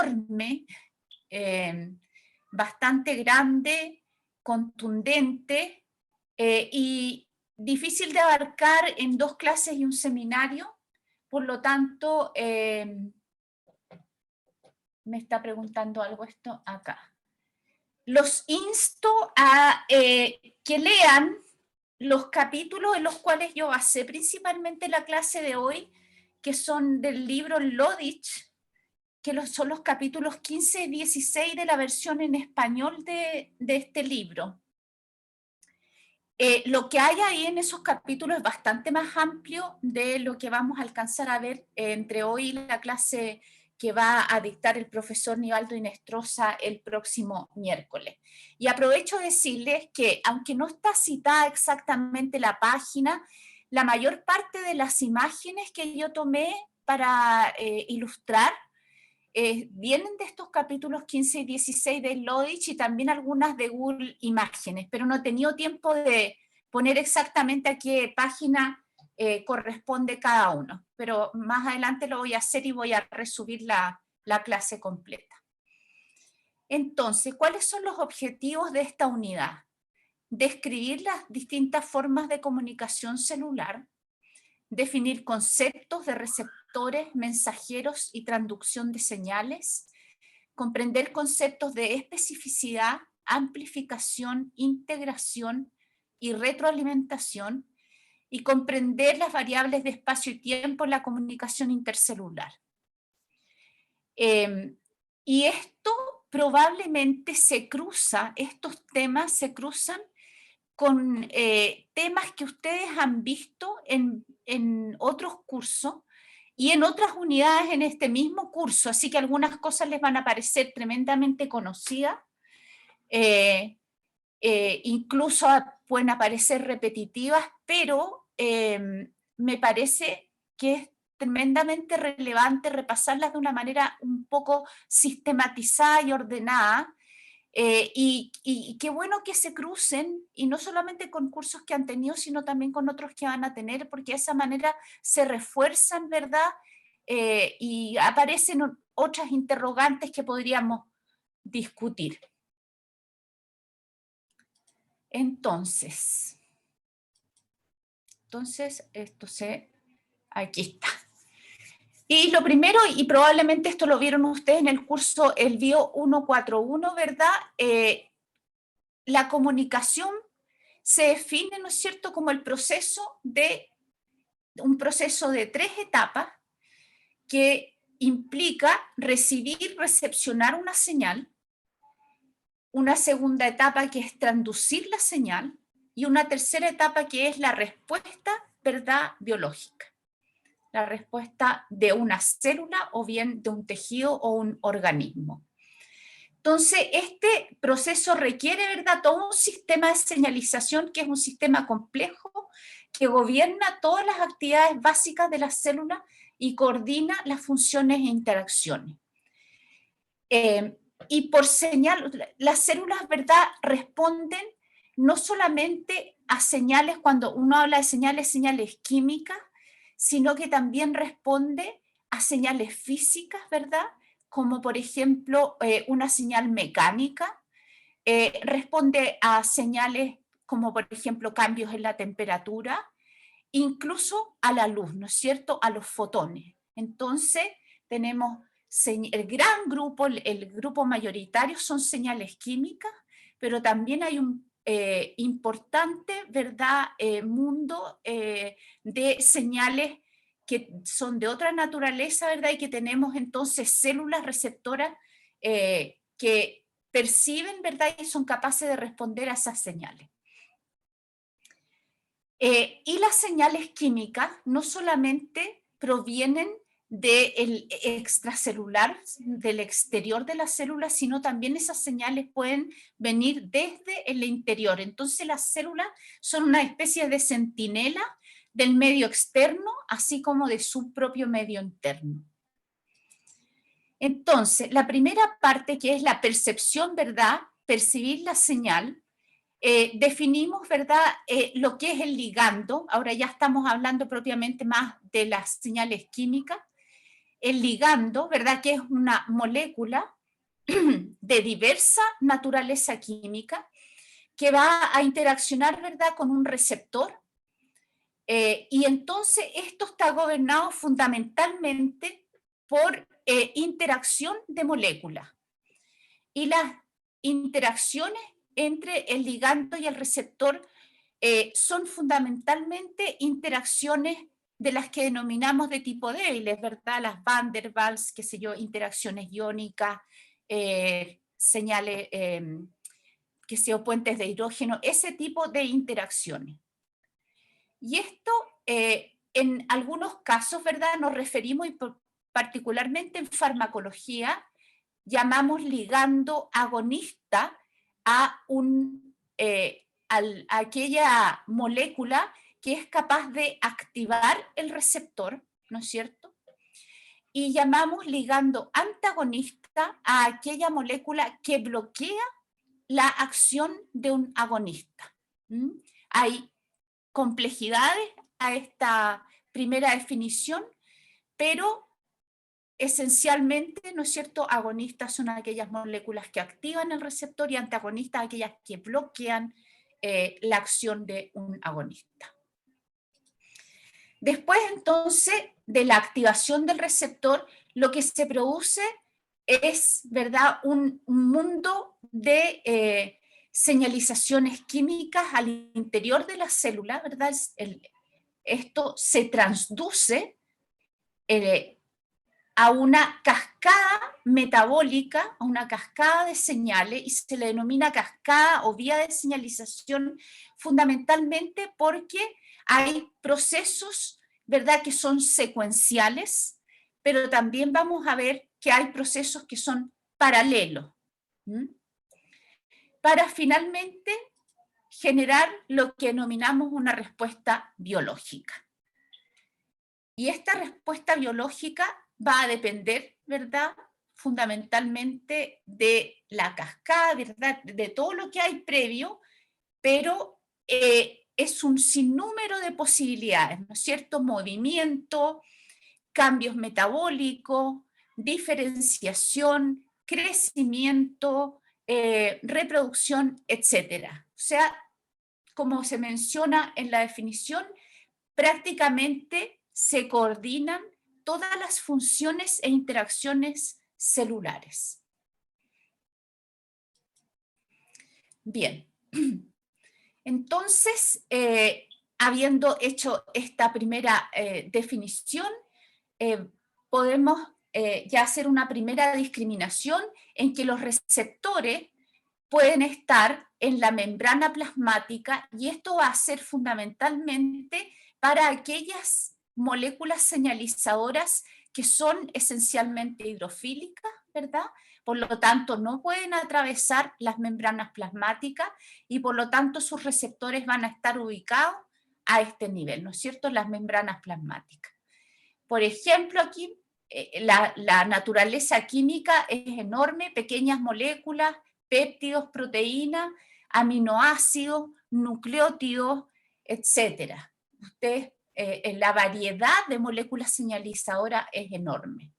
enorme, bastante grande, contundente y difícil de abarcar en 2 clases y un seminario. Por lo tanto, me está preguntando algo esto acá. Los insto a que lean los capítulos en los cuales yo basé principalmente la clase de hoy, que son del libro Lodich, que son los capítulos 15 y 16 de la versión en español de este libro. Lo que hay ahí en esos capítulos es bastante más amplio de lo que vamos a alcanzar a ver entre hoy y la clase que va a dictar el profesor Nivaldo Inestrosa el próximo miércoles. Y aprovecho de decirles que, aunque no está citada exactamente la página, la mayor parte de las imágenes que yo tomé para ilustrar vienen de estos capítulos 15 y 16 de Lodich y también algunas de Google Imágenes, pero no he tenido tiempo de poner exactamente a qué página corresponde cada uno, pero más adelante lo voy a hacer y voy a resubir la clase completa. Entonces, ¿cuáles son los objetivos de esta unidad? Describir las distintas formas de comunicación celular, definir conceptos de receptores, mensajeros y transducción de señales, comprender conceptos de especificidad, amplificación, integración y retroalimentación, y comprender las variables de espacio y tiempo en la comunicación intercelular. Y esto probablemente estos temas se cruzan con temas que ustedes han visto en otros cursos y en otras unidades en este mismo curso, así que algunas cosas les van a parecer tremendamente conocidas, incluso pueden aparecer repetitivas, pero me parece que es tremendamente relevante repasarlas de una manera un poco sistematizada y ordenada, y qué bueno que se crucen, y no solamente con cursos que han tenido, sino también con otros que van a tener, porque de esa manera se refuerzan, ¿verdad? Y aparecen otras interrogantes que podríamos discutir. Entonces aquí está. Y lo primero, y probablemente esto lo vieron ustedes en el curso El Bio 141, ¿verdad? La comunicación se define, ¿no es cierto?, como un proceso de 3 etapas que implica recibir, recepcionar una señal, una segunda etapa que es transducir la señal, y una tercera etapa que es la respuesta, ¿verdad?, biológica. La respuesta de una célula o bien de un tejido o un organismo. Entonces, este proceso requiere, ¿verdad?, todo un sistema de señalización que es un sistema complejo que gobierna todas las actividades básicas de las células y coordina las funciones e interacciones. Y por señal, las células, ¿verdad?, responden no solamente a señales, cuando uno habla de señales químicas, sino que también responde a señales físicas, ¿verdad?, como por ejemplo una señal mecánica, responde a señales como por ejemplo cambios en la temperatura, incluso a la luz, ¿no es cierto?, a los fotones. Entonces tenemos el gran grupo, el grupo mayoritario son señales químicas, pero también hay un importante, ¿verdad?, mundo de señales que son de otra naturaleza, ¿verdad?, y que tenemos entonces células receptoras que perciben, ¿verdad?, y son capaces de responder a esas señales. Y las señales químicas no solamente provienen del extracelular, del exterior de la célula, sino también esas señales pueden venir desde el interior. Entonces las células son una especie de centinela del medio externo, así como de su propio medio interno. Entonces, la primera parte, que es la percepción, ¿verdad?, percibir la señal, definimos, ¿verdad?, lo que es el ligando. Ahora ya estamos hablando propiamente más de las señales químicas. el ligando, ¿verdad? Que es una molécula de diversa naturaleza química que va a interaccionar, ¿verdad?, con un receptor. Y entonces esto está gobernado fundamentalmente por interacción de moléculas. Y las interacciones entre el ligando y el receptor son fundamentalmente interacciones de las que denominamos de tipo débiles, ¿verdad? Las Van der Waals, qué sé yo, interacciones iónicas, señales, qué sé yo, puentes de hidrógeno, ese tipo de interacciones. Y esto, en algunos casos, ¿verdad? Nos referimos, y particularmente en farmacología, llamamos ligando agonista a aquella molécula que es capaz de activar el receptor, ¿no es cierto? Y llamamos ligando antagonista a aquella molécula que bloquea la acción de un agonista. Hay complejidades a esta primera definición, pero esencialmente, ¿no es cierto?, agonistas son aquellas moléculas que activan el receptor y antagonistas aquellas que bloquean la acción de un agonista. Después, entonces, de la activación del receptor, lo que se produce es, ¿verdad?, un mundo de señalizaciones químicas al interior de la célula, ¿verdad? Esto se transduce a una cascada metabólica, a una cascada de señales, y se le denomina cascada o vía de señalización fundamentalmente porque hay procesos, ¿verdad?, que son secuenciales, pero también vamos a ver que hay procesos que son paralelos, para finalmente generar lo que denominamos una respuesta biológica. Y esta respuesta biológica va a depender, ¿verdad?, fundamentalmente de la cascada, ¿verdad?, de todo lo que hay previo, pero es un sinnúmero de posibilidades, ¿no es cierto? Movimiento, cambios metabólicos, diferenciación, crecimiento, reproducción, etcétera. O sea, como se menciona en la definición, prácticamente se coordinan todas las funciones e interacciones celulares. Bien, entonces, habiendo hecho esta primera definición, podemos ya hacer una primera discriminación en que los receptores pueden estar en la membrana plasmática, y esto va a ser fundamentalmente para aquellas moléculas señalizadoras que son esencialmente hidrofílicas, ¿verdad? Por lo tanto, no pueden atravesar las membranas plasmáticas y por lo tanto sus receptores van a estar ubicados a este nivel, ¿no es cierto?, en las membranas plasmáticas. Por ejemplo, aquí la naturaleza química es enorme, pequeñas moléculas, péptidos, proteínas, aminoácidos, nucleótidos, etc. La variedad de moléculas señalizadoras es enorme.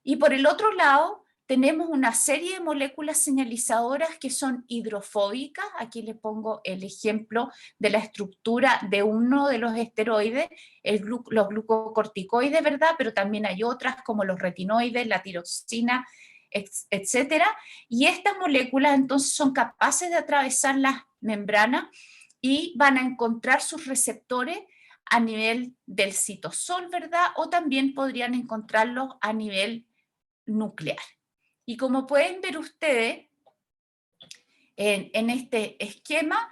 Y por el otro lado, tenemos una serie de moléculas señalizadoras que son hidrofóbicas. Aquí les pongo el ejemplo de la estructura de uno de los esteroides, los glucocorticoides, ¿verdad? Pero también hay otras como los retinoides, la tiroxina, etcétera. Y estas moléculas entonces son capaces de atravesar las membranas y van a encontrar sus receptores a nivel del citosol, ¿verdad? O también podrían encontrarlos a nivel nuclear. Y como pueden ver ustedes en este esquema,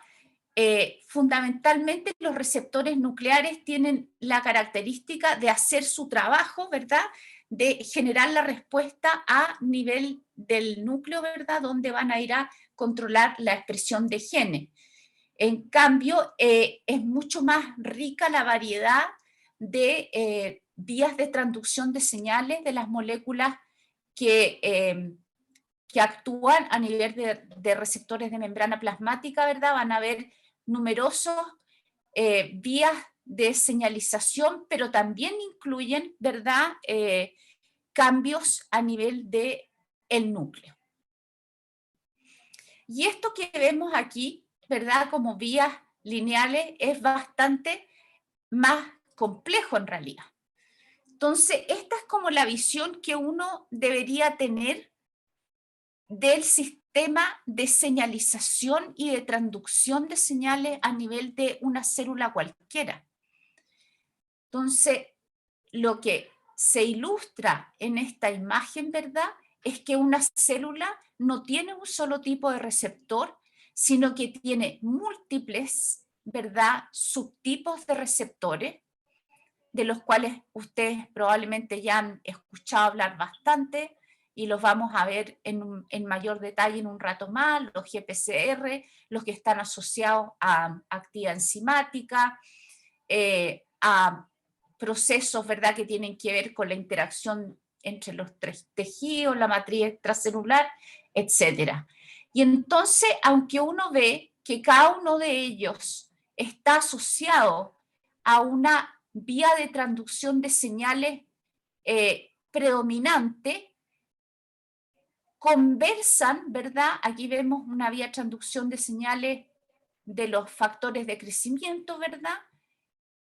fundamentalmente los receptores nucleares tienen la característica de hacer su trabajo, ¿verdad?, de generar la respuesta a nivel del núcleo, ¿verdad?, donde van a ir a controlar la expresión de genes. En cambio, es mucho más rica la variedad de vías de transducción de señales de las moléculas que actúan a nivel de receptores de membrana plasmática, ¿verdad? Van a haber numerosos vías de señalización, pero también incluyen, ¿verdad?, cambios a nivel del núcleo. Y esto que vemos aquí, ¿verdad? Como vías lineales, es bastante más complejo en realidad. Entonces, esta es como la visión que uno debería tener del sistema de señalización y de transducción de señales a nivel de una célula cualquiera. Entonces, lo que se ilustra en esta imagen, ¿verdad?, es que una célula no tiene un solo tipo de receptor, sino que tiene múltiples, ¿verdad?, subtipos de receptores, de los cuales ustedes probablemente ya han escuchado hablar bastante y los vamos a ver en mayor detalle en un rato más, los GPCR, los que están asociados a actividad enzimática, a procesos, ¿verdad?, que tienen que ver con la interacción entre los tres tejidos, la matriz extracelular, etc. Y entonces, aunque uno ve que cada uno de ellos está asociado a una vía de transducción de señales predominante, conversan, ¿verdad? Aquí vemos una vía de transducción de señales de los factores de crecimiento, ¿verdad?,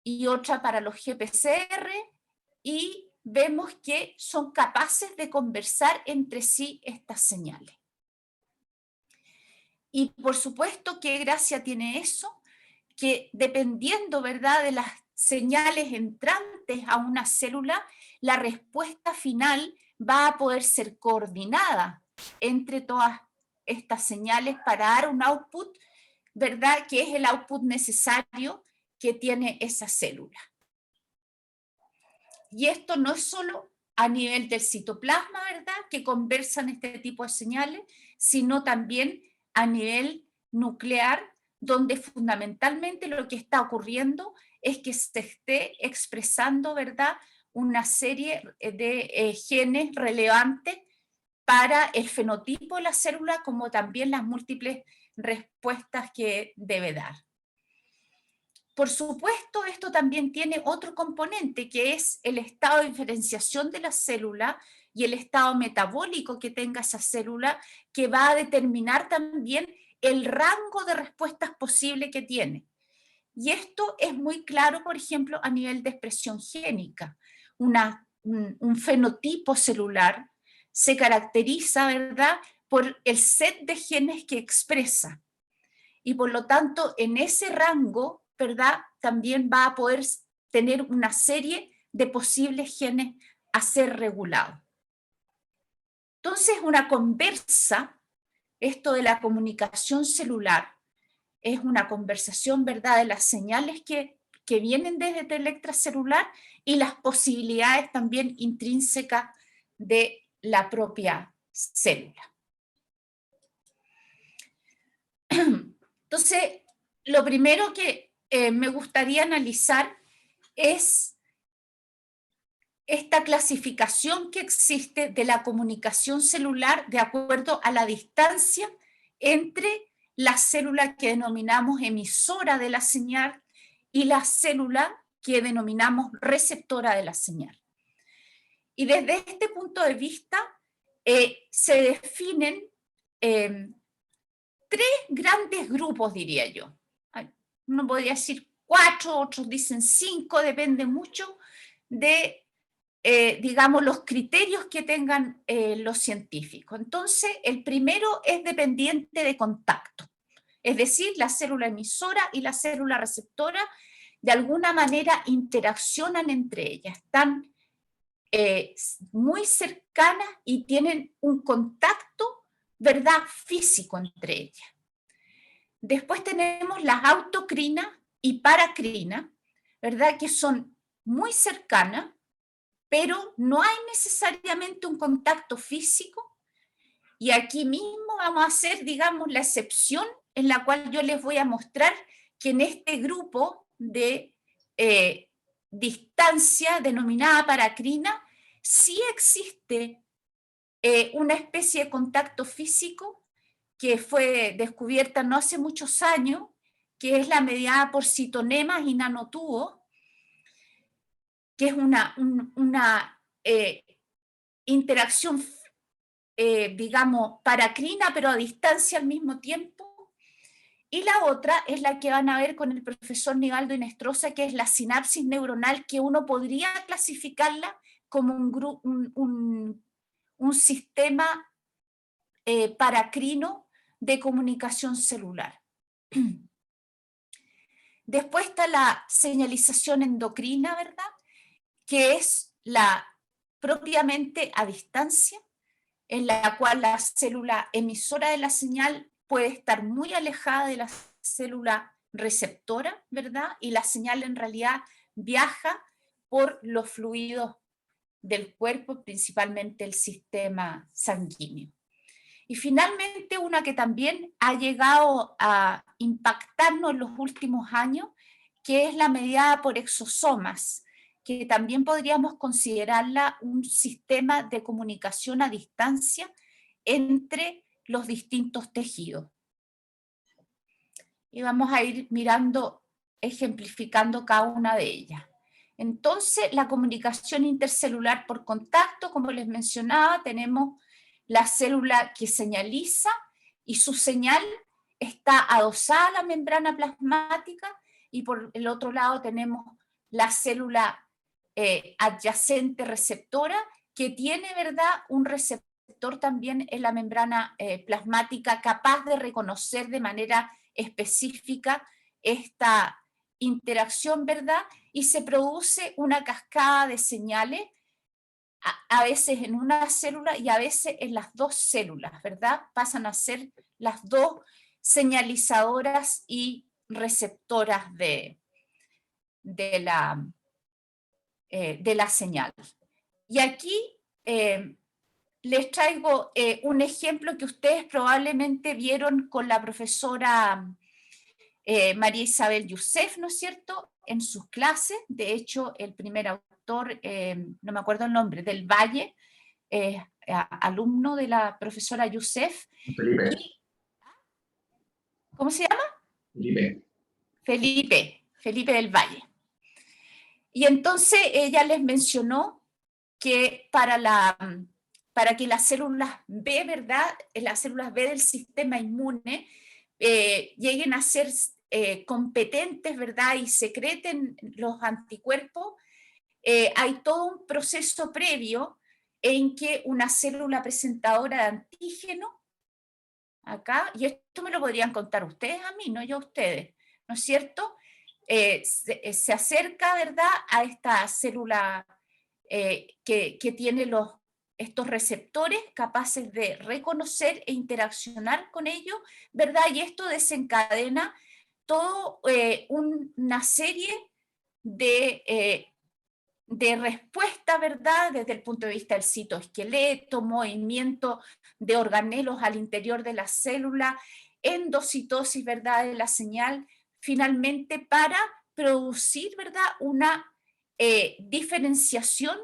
y otra para los GPCR, y vemos que son capaces de conversar entre sí estas señales. Y por supuesto, ¿qué gracia tiene eso? Que dependiendo, ¿verdad?, de las señales entrantes a una célula, la respuesta final va a poder ser coordinada entre todas estas señales para dar un output, ¿verdad?, que es el output necesario que tiene esa célula. Y esto no es solo a nivel del citoplasma, ¿verdad?, que conversan este tipo de señales, sino también a nivel nuclear, donde fundamentalmente lo que está ocurriendo es que se esté expresando, ¿verdad?, una serie de genes relevantes para el fenotipo de la célula, como también las múltiples respuestas que debe dar. Por supuesto, esto también tiene otro componente, que es el estado de diferenciación de la célula y el estado metabólico que tenga esa célula, que va a determinar también el rango de respuestas posible que tiene. Y esto es muy claro, por ejemplo, a nivel de expresión génica. Un fenotipo celular se caracteriza, ¿verdad?, por el set de genes que expresa. Y por lo tanto, en ese rango, ¿verdad?, también va a poder tener una serie de posibles genes a ser regulados. Entonces, una conversa, esto de la comunicación celular, es una conversación, ¿verdad?, de las señales que vienen desde el extracelular y las posibilidades también intrínsecas de la propia célula. Entonces, lo primero que me gustaría analizar es esta clasificación que existe de la comunicación celular de acuerdo a la distancia entre la célula que denominamos emisora de la señal y la célula que denominamos receptora de la señal. Y desde este punto de vista se definen tres grandes grupos, diría yo. Uno podría decir 4, otros dicen 5, depende mucho de, digamos, los criterios que tengan los científicos. Entonces, el primero es dependiente de contacto, es decir, la célula emisora y la célula receptora de alguna manera interaccionan entre ellas, están muy cercanas y tienen un contacto, ¿verdad?, físico entre ellas. Después tenemos las autocrinas y paracrinas, ¿verdad?, que son muy cercanas, pero no hay necesariamente un contacto físico. Y aquí mismo vamos a hacer, digamos, la excepción en la cual yo les voy a mostrar que en este grupo de distancia denominada paracrina sí existe una especie de contacto físico que fue descubierta no hace muchos años, que es la mediada por citonemas y nanotubos, que es una interacción, digamos, paracrina, pero a distancia al mismo tiempo. Y la otra es la que van a ver con el profesor Nivaldo Hinestrosa, que es la sinapsis neuronal, que uno podría clasificarla como un sistema paracrino de comunicación celular. Después está la señalización endocrina, ¿verdad? Que es la propiamente a distancia, en la cual la célula emisora de la señal puede estar muy alejada de la célula receptora, ¿verdad? Y la señal en realidad viaja por los fluidos del cuerpo, principalmente el sistema sanguíneo. Y finalmente, una que también ha llegado a impactarnos en los últimos años, que es la mediada por exosomas, que también podríamos considerarla un sistema de comunicación a distancia entre los distintos tejidos. Y vamos a ir mirando, ejemplificando cada una de ellas. Entonces, la comunicación intercelular por contacto, como les mencionaba, tenemos la célula que señaliza y su señal está adosada a la membrana plasmática, y por el otro lado tenemos la célula adyacente receptora, que tiene, ¿verdad?, un receptor también en la membrana plasmática capaz de reconocer de manera específica esta interacción, ¿verdad? Y se produce una cascada de señales, a veces en una célula y a veces en las dos células, ¿verdad? Pasan a ser las dos señalizadoras y receptoras de la señal. Y aquí les traigo un ejemplo que ustedes probablemente vieron con la profesora María Isabel Youssef, ¿no es cierto?, en sus clases. De hecho, el primer autor, no me acuerdo el nombre, del Valle, alumno de la profesora Youssef. Felipe. ¿Cómo se llama? Felipe. Felipe del Valle. Y entonces ella les mencionó que para que las células B, ¿verdad?, las células B del sistema inmune lleguen a ser competentes, ¿verdad?, y secreten los anticuerpos, hay todo un proceso previo en que una célula presentadora de antígeno, acá, y esto me lo podrían contar ustedes a mí, no yo a ustedes, ¿no es cierto?, se acerca, ¿verdad?, a esta célula que tiene estos receptores capaces de reconocer e interaccionar con ellos, ¿verdad? Y esto desencadena toda una serie de respuestas, ¿verdad? Desde el punto de vista del citoesqueleto, movimiento de organelos al interior de la célula, endocitosis, ¿verdad?, de la señal, finalmente para producir, ¿verdad?, una diferenciación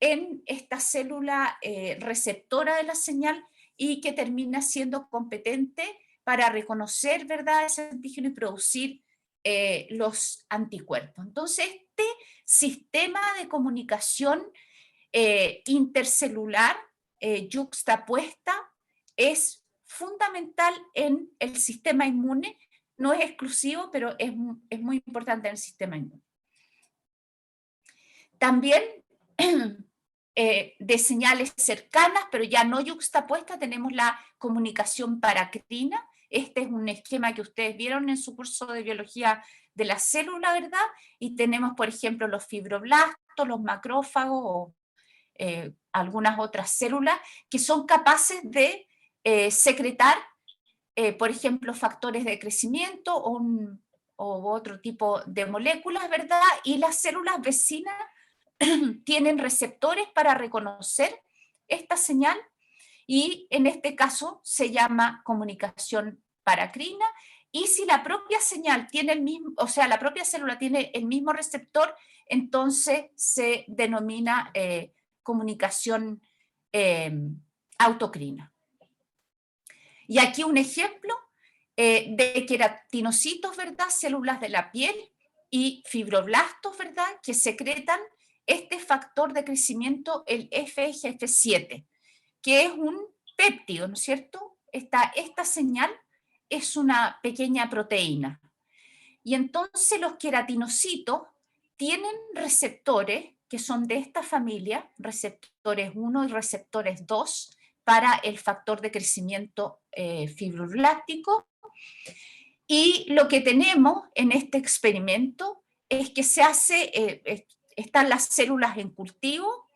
en esta célula receptora de la señal, y que termina siendo competente para reconocer, ¿verdad?, ese antígeno y producir los anticuerpos. Entonces, este sistema de comunicación intercelular yuxtapuesta es fundamental en el sistema inmune. No es exclusivo, pero es muy importante en el sistema inmune. También de señales cercanas, pero ya no yuxtapuestas, tenemos la comunicación paracrina. Este es un esquema que ustedes vieron en su curso de biología de la célula, ¿verdad? Y tenemos, por ejemplo, los fibroblastos, los macrófagos o algunas otras células que son capaces de secretar, por ejemplo, factores de crecimiento o otro tipo de moléculas, ¿verdad? Y las células vecinas tienen receptores para reconocer esta señal, y en este caso se llama comunicación paracrina. Y si la propia señal tiene el mismo, o sea, la propia célula tiene el mismo receptor, entonces se denomina comunicación autocrina. Y aquí un ejemplo de queratinocitos, ¿verdad?, células de la piel, y fibroblastos, ¿verdad?, que secretan este factor de crecimiento, el FGF7, que es un péptido, ¿no es cierto? Esta señal es una pequeña proteína. Y entonces los queratinocitos tienen receptores que son de esta familia, receptores 1 y receptores 2, para el factor de crecimiento fibroblástico. Y lo que tenemos en este experimento es que se hace, están las células en cultivo.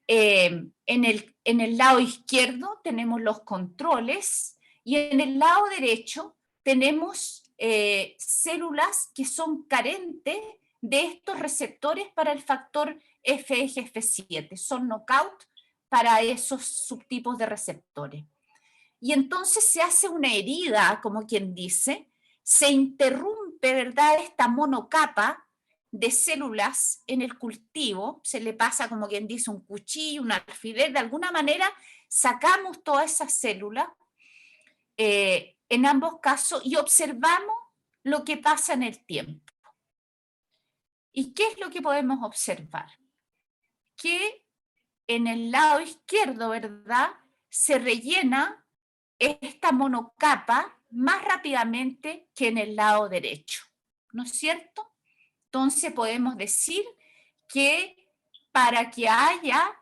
En el lado izquierdo tenemos los controles y en el lado derecho tenemos células que son carentes de estos receptores para el factor FGF7, son knockout para esos subtipos de receptores. Y entonces se hace una herida, como quien dice, se interrumpe, ¿verdad?, esta monocapa de células en el cultivo, se le pasa, como quien dice, un cuchillo, un alfiler, de alguna manera sacamos todas esas células en ambos casos y observamos lo que pasa en el tiempo. ¿Y qué es lo que podemos observar? Que en el lado izquierdo, ¿verdad?, se rellena esta monocapa más rápidamente que en el lado derecho, ¿no es cierto? Entonces podemos decir que para que haya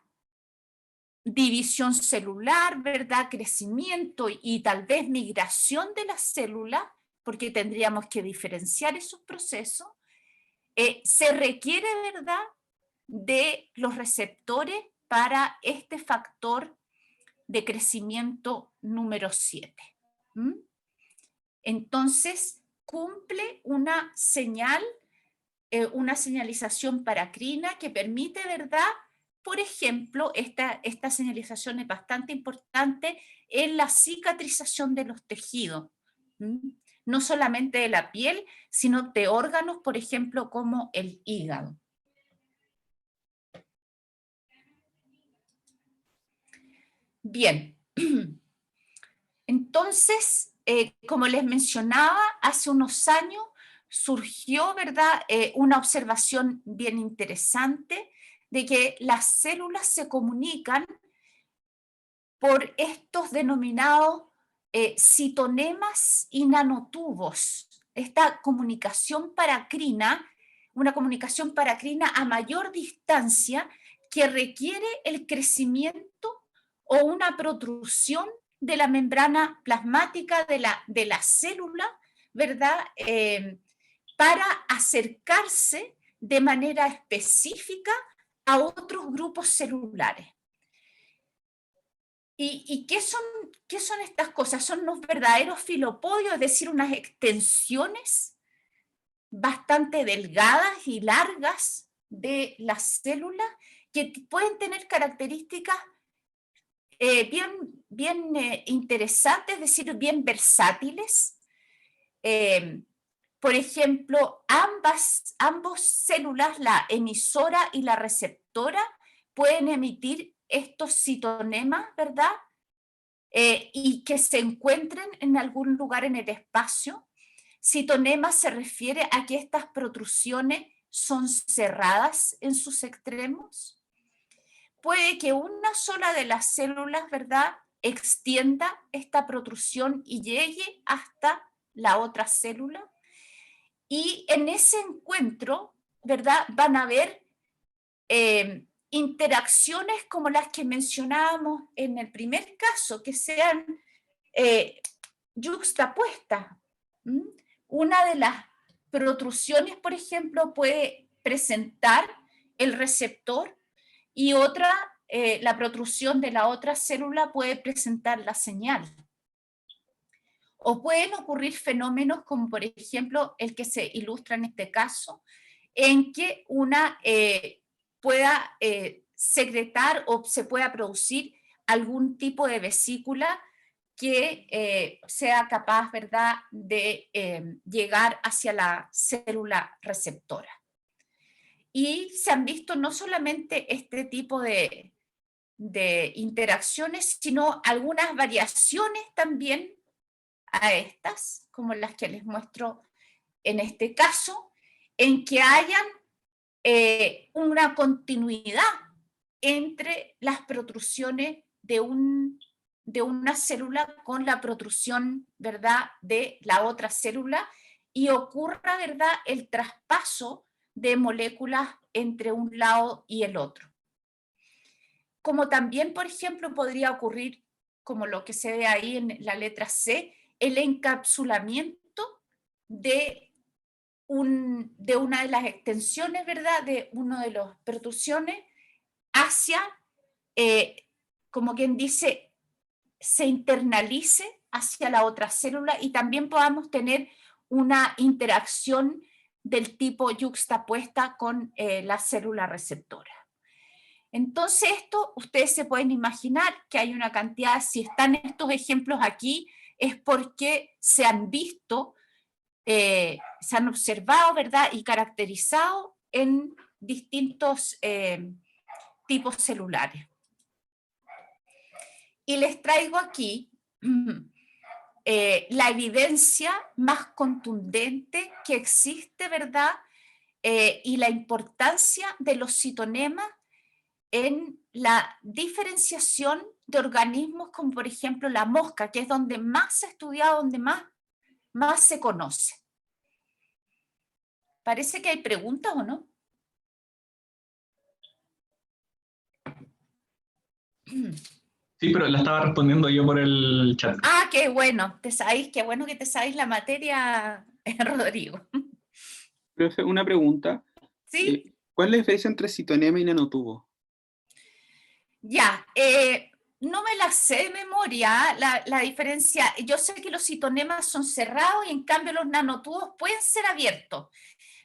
división celular, ¿verdad?, crecimiento y tal vez migración de las células, porque tendríamos que diferenciar esos procesos, se requiere, ¿verdad?, de los receptores para este factor de crecimiento número 7. Entonces, cumple una señal, una señalización paracrina que permite, ¿verdad? Por ejemplo, esta señalización es bastante importante en la cicatrización de los tejidos, no solamente de la piel, sino de órganos, por ejemplo, como el hígado. Bien, entonces, como les mencionaba, hace unos años surgió, ¿verdad?, una observación bien interesante de que las células se comunican por estos denominados citonemas y nanotubos. Esta comunicación paracrina, una comunicación paracrina a mayor distancia que requiere el crecimiento o una protrusión de la membrana plasmática de la célula, ¿verdad?, para acercarse de manera específica a otros grupos celulares. ¿Y qué son estas cosas? Son los verdaderos filopodios, es decir, unas extensiones bastante delgadas y largas de las células que pueden tener características bien interesantes, es decir, bien versátiles. Por ejemplo, ambas células, la emisora y la receptora, pueden emitir estos citonemas, ¿verdad? Y que se encuentren en algún lugar en el espacio. Citonema se refiere a que estas protrusiones son cerradas en sus extremos. Puede que una sola de las células, ¿verdad?, extienda esta protrusión y llegue hasta la otra célula. Y en ese encuentro, ¿verdad?, van a haber interacciones como las que mencionábamos en el primer caso, que sean yuxtapuestas. Una de las protrusiones, por ejemplo, puede presentar el receptor y otra, la protrusión de la otra célula puede presentar la señal. O pueden ocurrir fenómenos como, por ejemplo, el que se ilustra en este caso, en que una pueda secretar o se pueda producir algún tipo de vesícula que sea capaz, ¿verdad?, de llegar hacia la célula receptora. Y se han visto no solamente este tipo de interacciones, sino algunas variaciones también a estas, como las que les muestro en este caso, en que hayan una continuidad entre las protrusiones de una célula con la protrusión, ¿verdad?, de la otra célula, y ocurra, ¿verdad?, el traspaso de moléculas entre un lado y el otro. Como también, por ejemplo, podría ocurrir, como lo que se ve ahí en la letra C, el encapsulamiento de una de las extensiones, ¿verdad?, de una de las protrusiones hacia, como quien dice, se internalice hacia la otra célula, y también podamos tener una interacción del tipo yuxtapuesta con la célula receptora. Entonces esto, ustedes se pueden imaginar que hay una cantidad, si están estos ejemplos aquí, es porque se han visto, se han observado, ¿verdad?, y caracterizado en distintos tipos celulares. Y les traigo aquí la evidencia más contundente que existe, ¿verdad?, y la importancia de los citonemas en la diferenciación de organismos como por ejemplo la mosca, que es donde más se ha estudiado, donde más se conoce. Parece que hay preguntas, ¿o no? Sí, pero la estaba respondiendo yo por el chat. Ah, qué bueno, qué bueno que te sabéis la materia, Rodrigo. Profe, una pregunta. ¿Sí? ¿Cuál es la diferencia entre citonema y nanotubo? Ya, no me la sé de memoria, la diferencia. Yo sé que los citonemas son cerrados y en cambio los nanotubos pueden ser abiertos,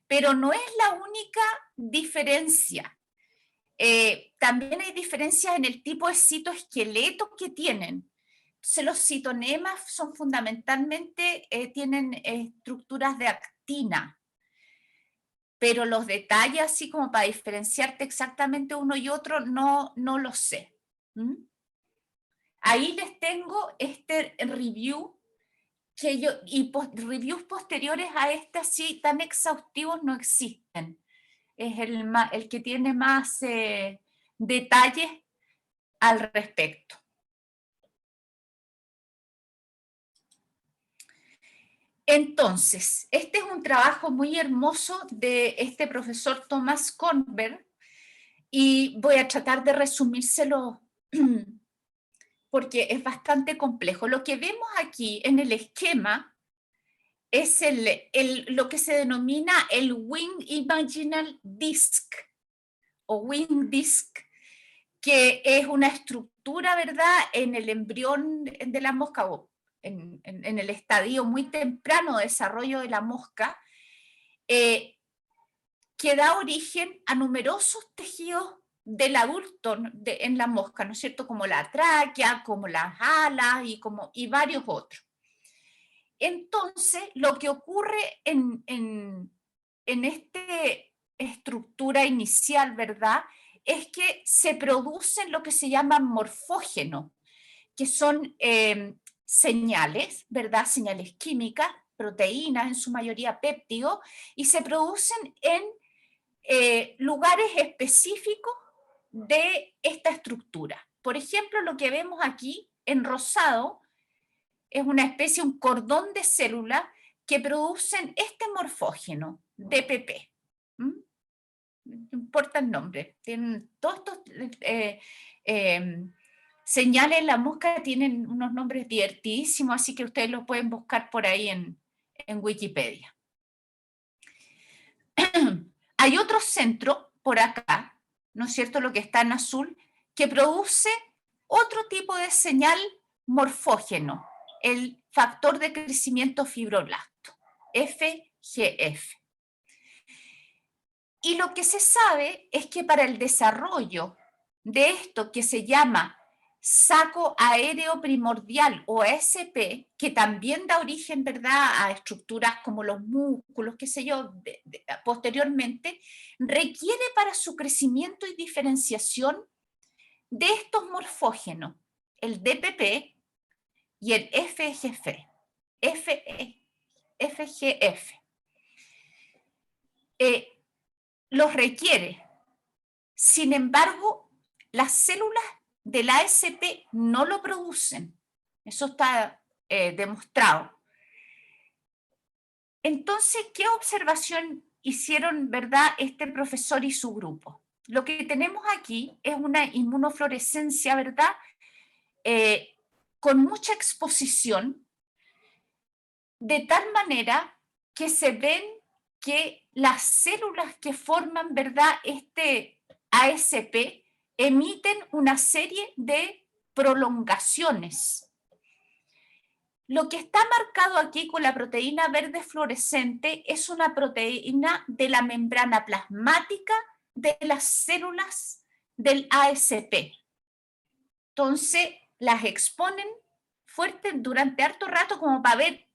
pero no es la única diferencia. También hay diferencias en el tipo de citoesqueleto que tienen. Entonces, los citonemas son fundamentalmente, tienen estructuras de actina, pero los detalles, así como para diferenciarte exactamente uno y otro, no lo sé. ¿Mm? Ahí les tengo este review, y reviews posteriores a este así tan exhaustivos no existen. Es el que tiene más detalles al respecto. Entonces, este es un trabajo muy hermoso de este profesor Thomas Kornberg, y voy a tratar de resumírselo porque es bastante complejo. Lo que vemos aquí en el esquema es lo que se denomina el Wing Imaginal Disc, o Wing Disc, que es una estructura, ¿verdad?, en el embrión de la mosca, o en el estadio muy temprano de desarrollo de la mosca, que da origen a numerosos tejidos del adulto en la mosca, ¿no es cierto?, como la tráquea, como las alas y varios otros. Entonces, lo que ocurre en esta estructura inicial, ¿verdad?, es que se producen lo que se llaman morfógenos, que son señales, ¿verdad?, señales químicas, proteínas, en su mayoría péptidos, y se producen en lugares específicos de esta estructura. Por ejemplo, lo que vemos aquí en rosado es una especie, un cordón de células que producen este morfógeno, DPP. ¿Mm? No importa el nombre. Tienen todos estos señales en la mosca, tienen unos nombres divertidísimos, así que ustedes los pueden buscar por ahí en Wikipedia. Hay otro centro por acá, ¿no es cierto?, lo que está en azul, que produce otro tipo de señal morfógeno, el factor de crecimiento fibroblasto, FGF. Y lo que se sabe es que para el desarrollo de esto que se llama saco aéreo primordial, o ASP, que también da origen, ¿verdad?, a estructuras como los músculos, qué sé yo, posteriormente, requiere para su crecimiento y diferenciación de estos morfógenos, el DPP y el FGF. FGF. los requiere. Sin embargo, las células del ASP no lo producen. Eso está demostrado. Entonces, ¿qué observación hicieron, verdad, este profesor y su grupo? Lo que tenemos aquí es una inmunofluorescencia, ¿verdad? Con mucha exposición, de tal manera que se ven que las células que forman, ¿verdad?, este ASP emiten una serie de prolongaciones. Lo que está marcado aquí con la proteína verde fluorescente es una proteína de la membrana plasmática de las células del ASP. Entonces, las exponen fuerte durante harto rato como para ver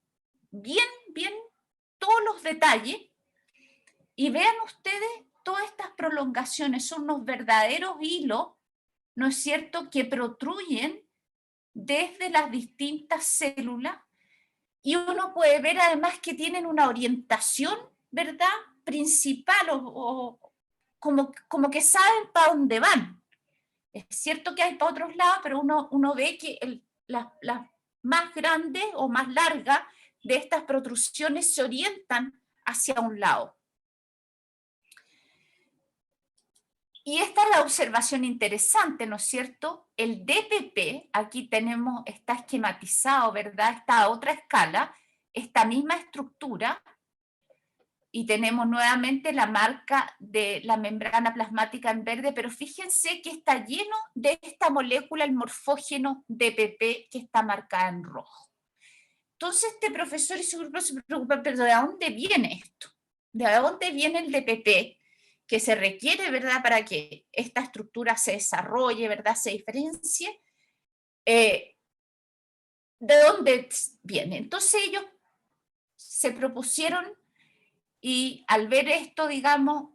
bien todos los detalles, y vean ustedes todas estas prolongaciones, son unos verdaderos hilos, ¿no es cierto?, que protruyen desde las distintas células, y uno puede ver además que tienen una orientación, ¿verdad?, principal, o como que saben para dónde van. Es cierto que hay para otros lados, pero uno ve que las más grandes o más largas de estas protrusiones se orientan hacia un lado. Y esta es la observación interesante, ¿no es cierto? El DPP, aquí tenemos, está esquematizado, ¿verdad? Está a otra escala, esta misma estructura, y tenemos nuevamente la marca de la membrana plasmática en verde, pero fíjense que está lleno de esta molécula, el morfógeno DPP, que está marcada en rojo. Entonces este profesor y su grupo se preocupan, pero ¿de dónde viene esto? ¿De dónde viene el DPP que se requiere, verdad, para que esta estructura se desarrolle, verdad, se diferencie? ¿De dónde viene? Entonces ellos se propusieron, y al ver esto, digamos,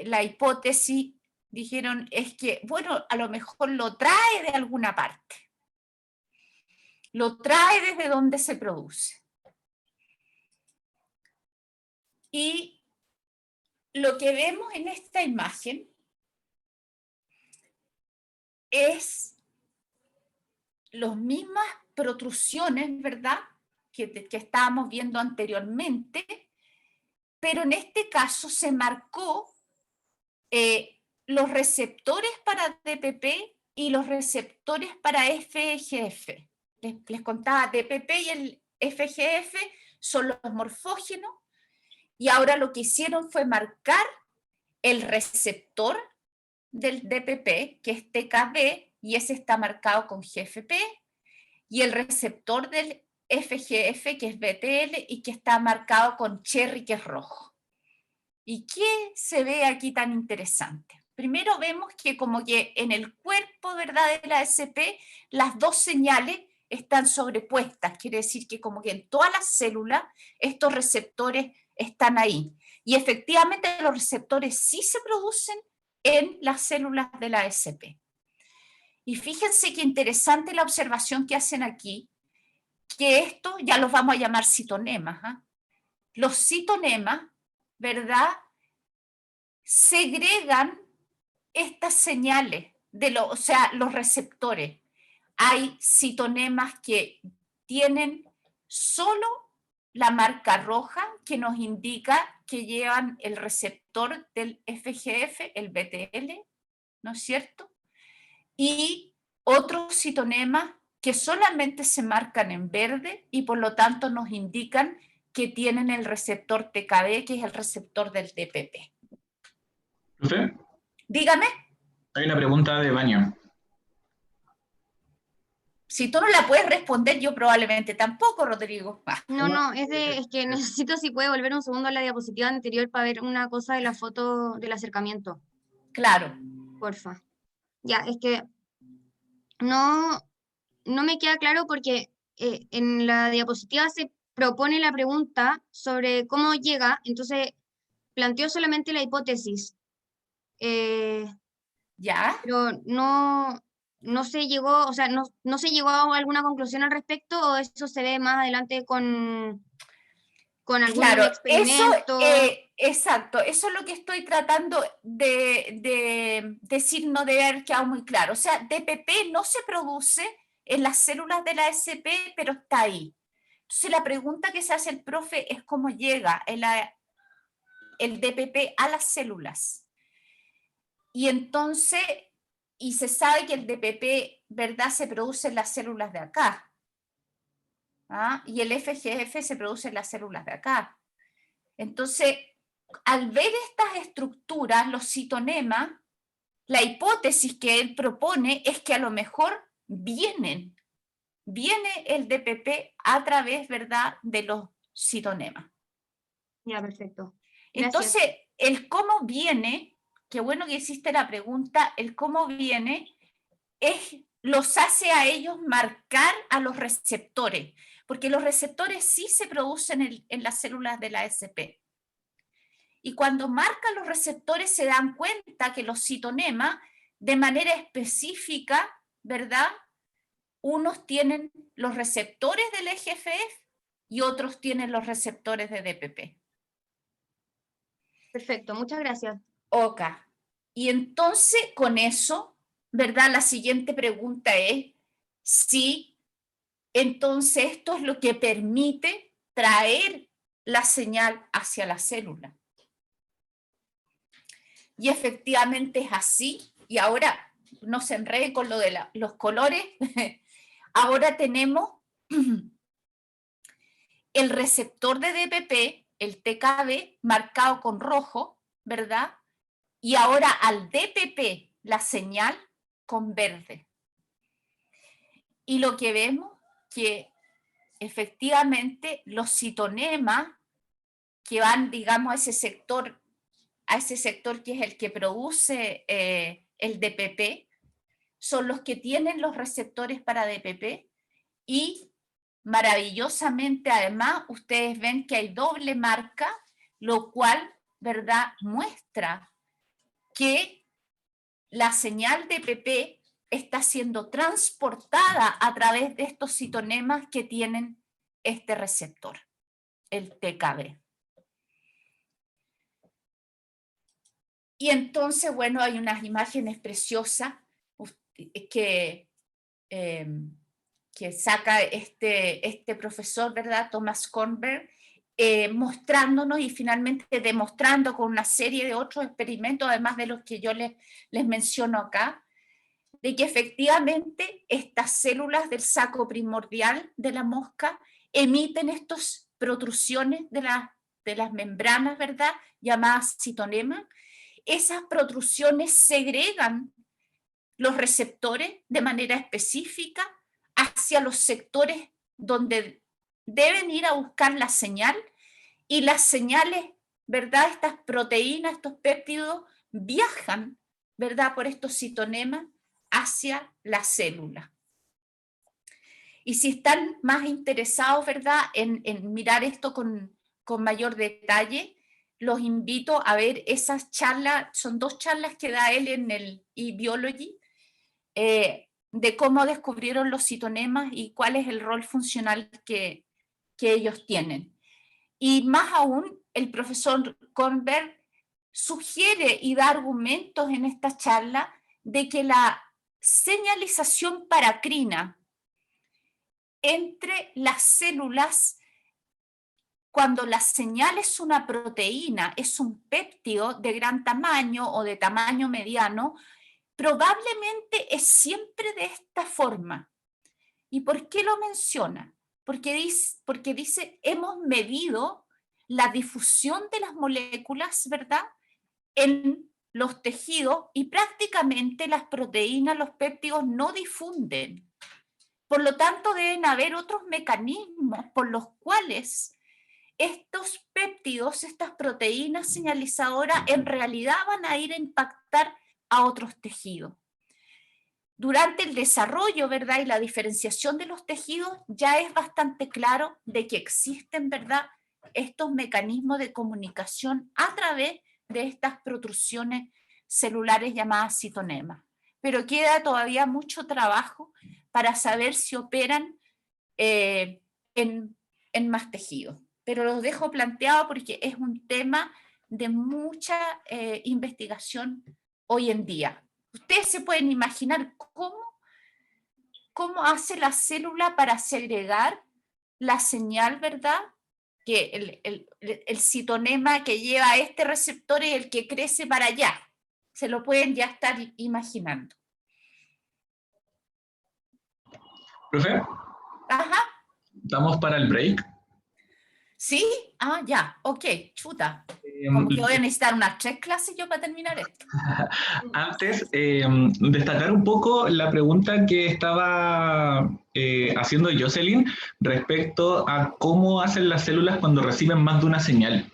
la hipótesis, dijeron, es que, bueno, a lo mejor lo trae de alguna parte. Lo trae desde donde se produce. Y lo que vemos en esta imagen es las mismas protrusiones, ¿verdad?, que estábamos viendo anteriormente, pero en este caso se marcó los receptores para DPP y los receptores para FGF. Les contaba, DPP y el FGF son los morfógenos, y ahora lo que hicieron fue marcar el receptor del DPP, que es TKB, y ese está marcado con GFP, y el receptor del FGF, que es BTL, y que está marcado con cherry, que es rojo. ¿Y qué se ve aquí tan interesante? Primero vemos que como que en el cuerpo, ¿verdad?, de la ASP, las dos señales están sobrepuestas, quiere decir que como que en todas las células estos receptores están ahí. Y efectivamente los receptores sí se producen en las células de la ASP. Y fíjense qué interesante la observación que hacen aquí, que esto ya los vamos a llamar citonemas, ¿eh? Los citonemas, ¿verdad?, segregan estas señales, o sea, los receptores. Hay citonemas que tienen solo la marca roja, que nos indica que llevan el receptor del FGF, el BTL, ¿no es cierto? Y otros citonemas que solamente se marcan en verde y por lo tanto nos indican que tienen el receptor TKB, que es el receptor del DPP. ¿Profe? Dígame. Hay una pregunta de baño. Si tú no la puedes responder, yo probablemente tampoco, Rodrigo. No, es que necesito, si puede volver un segundo a la diapositiva anterior para ver una cosa de la foto del acercamiento. Claro. Porfa. Ya, es que no me queda claro porque en la diapositiva se propone la pregunta sobre cómo llega, entonces planteó solamente la hipótesis. ¿Ya? Pero no se llegó, o sea, no se llegó a alguna conclusión al respecto, o eso se ve más adelante con con algún Claro, experimento. Exacto, eso es lo que estoy tratando de decir, no debe haber quedado muy claro. O sea, DPP no se produce en las células de la SP, pero está ahí. Entonces la pregunta que se hace el profe es cómo llega el DPP a las células. Y entonces, y se sabe que el DPP, ¿verdad?, se produce en las células de acá. ¿Ah? Y el FGF se produce en las células de acá. Entonces, al ver estas estructuras, los citonemas, la hipótesis que él propone es que a lo mejor viene el DPP a través, ¿verdad?, de los citonemas. Ya, perfecto. Gracias. Entonces, el cómo viene, qué bueno que hiciste la pregunta, el cómo viene los hace a ellos marcar a los receptores, porque los receptores sí se producen en las células de la SP. Y cuando marcan los receptores se dan cuenta que los citonemas, de manera específica, ¿verdad?, unos tienen los receptores del EGFF y otros tienen los receptores de DPP. Perfecto, muchas gracias. Ok. Y entonces, con eso, ¿verdad?, la siguiente pregunta es si entonces esto es lo que permite traer la señal hacia la célula. Y efectivamente es así. Y ahora no se enrede con lo de los colores. Ahora tenemos el receptor de DPP, el TKB, marcado con rojo, ¿verdad? Y ahora al DPP, la señal con verde. Y lo que vemos que efectivamente los citonemas que van, digamos, a ese sector que es el que produce el DPP, son los que tienen los receptores para DPP y maravillosamente además ustedes ven que hay doble marca, lo cual, ¿verdad?, muestra que la señal DPP está siendo transportada a través de estos citonemas que tienen este receptor, el TKB. Y entonces, bueno, hay unas imágenes preciosas que saca este profesor, ¿verdad?, Thomas Kornberg, mostrándonos y finalmente demostrando con una serie de otros experimentos, además de los que yo les menciono acá, de que efectivamente estas células del saco primordial de la mosca emiten estas protrusiones de las membranas, ¿verdad?, llamadas citonemas. Esas protrusiones segregan los receptores de manera específica hacia los sectores donde deben ir a buscar la señal, y las señales, ¿verdad?, estas proteínas, estos péptidos, viajan, ¿verdad?, por estos citonemas hacia la célula. Y si están más interesados, ¿verdad?, en mirar esto con mayor detalle, los invito a ver esas charlas, son 2 charlas que da él en el eBiology, de cómo descubrieron los citonemas y cuál es el rol funcional que ellos tienen. Y más aún, el profesor Kornberg sugiere y da argumentos en esta charla de que la señalización paracrina entre las células, cuando la señal es una proteína, es un péptido de gran tamaño o de tamaño mediano, probablemente es siempre de esta forma. ¿Y por qué lo menciona? Porque dice, hemos medido la difusión de las moléculas, ¿verdad?, en los tejidos, y prácticamente las proteínas, los péptidos no difunden. Por lo tanto, deben haber otros mecanismos por los cuales estos péptidos, estas proteínas señalizadoras, en realidad van a ir a impactar a otros tejidos. Durante el desarrollo, ¿verdad?, y la diferenciación de los tejidos, ya es bastante claro de que existen, ¿verdad?, estos mecanismos de comunicación a través de estas protrusiones celulares llamadas citonemas. Pero queda todavía mucho trabajo para saber si operan en más tejidos. pero lo dejo planteado porque es un tema de mucha investigación hoy en día. Ustedes se pueden imaginar cómo hace la célula para segregar la señal, ¿verdad? Que el citonema que lleva a este receptor es el que crece para allá. Se lo pueden ya estar imaginando. Profe, Ajá, ¿estamos para el break? ¿sí? Ah, ya, ok, chuta. Como que voy a necesitar unas 3 clases yo para terminar esto. Antes, destacar un poco la pregunta que estaba haciendo Jocelyn respecto a cómo hacen las células cuando reciben más de una señal.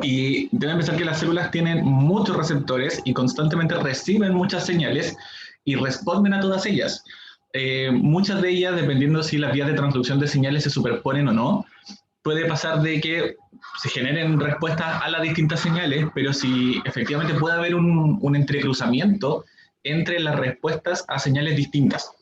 Y deben pensar que las células tienen muchos receptores y constantemente reciben muchas señales y responden a todas ellas. Muchas de ellas, dependiendo si las vías de transducción de señales se superponen o no, puede pasar de que se generen respuestas a las distintas señales, pero si efectivamente puede haber un entrecruzamiento entre las respuestas a señales distintas.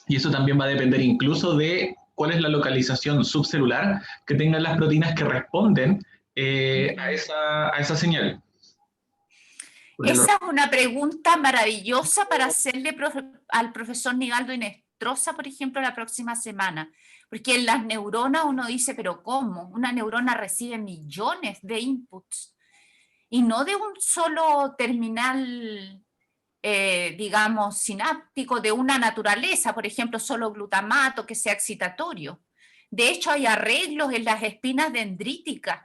Y eso también va a depender incluso de cuál es la localización subcelular que tengan las proteínas que responden a esa señal. Esa es una pregunta maravillosa para hacerle al profesor Nivaldo Inestrosa, por ejemplo, la próxima semana. Porque en las neuronas uno dice, pero ¿cómo? Una neurona recibe millones de inputs y no de un solo terminal, digamos, sináptico de una naturaleza, por ejemplo, solo glutamato que sea excitatorio. De hecho, hay arreglos en las espinas dendríticas.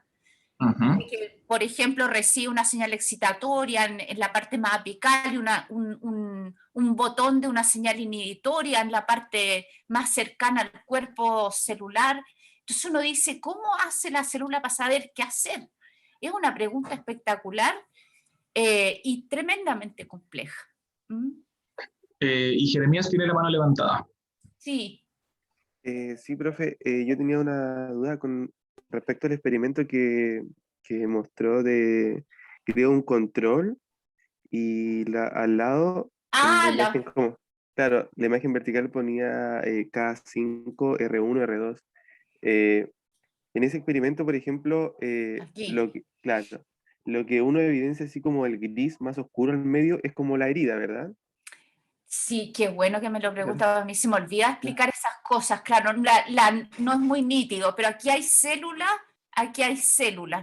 Que, por ejemplo, recibe una señal excitatoria en la parte más apical y un botón de una señal inhibitoria en la parte más cercana al cuerpo celular. Entonces uno dice, ¿cómo hace la célula para saber qué hacer? Es una pregunta espectacular y tremendamente compleja. Y Jeremías tiene la mano levantada. Sí. Sí, profe, yo tenía una duda con respecto al experimento que mostró de creó un control y al lado en la imagen como, claro, la imagen vertical ponía K5, R1, R2. En ese experimento, por ejemplo, claro, lo que uno evidencia así como el gris más oscuro en medio es como la herida, ¿verdad? Sí, qué bueno que me lo preguntas. A mí se me olvida explicar esas cosas. Claro, no es muy nítido, pero aquí hay células,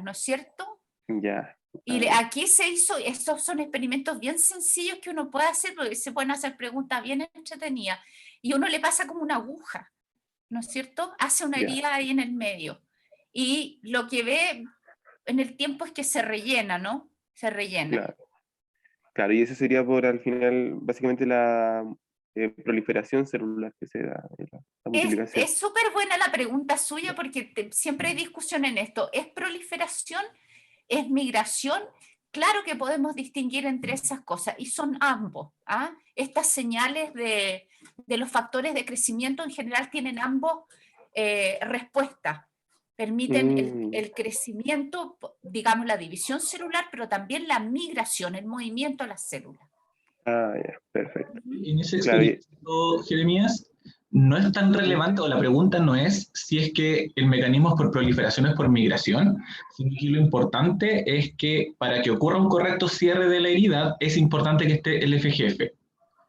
¿no es cierto? Ya. Y aquí se hizo, estos son experimentos bien sencillos que uno puede hacer, porque se pueden hacer preguntas bien entretenidas. Y uno le pasa como una aguja, ¿no es cierto? Hace una herida ahí en el medio. Y lo que ve en el tiempo es que se rellena, ¿no? Se rellena. Claro. Claro, y eso sería por al final, básicamente la proliferación celular que se da, la multiplicación. Es súper buena la pregunta suya porque siempre hay discusión en esto. ¿Es proliferación? ¿Es migración? Claro que podemos distinguir entre esas cosas y son ambos. Estas señales de los factores de crecimiento en general tienen ambos respuestas. Permiten el crecimiento, digamos la división celular, pero también la migración, el movimiento de las células. Ah, ya, perfecto. En ese experimento, Jeremías, no es tan relevante, o la pregunta no es si es que el mecanismo es por proliferación o es por migración, sino que lo importante es que para que ocurra un correcto cierre de la herida, es importante que esté el FGF,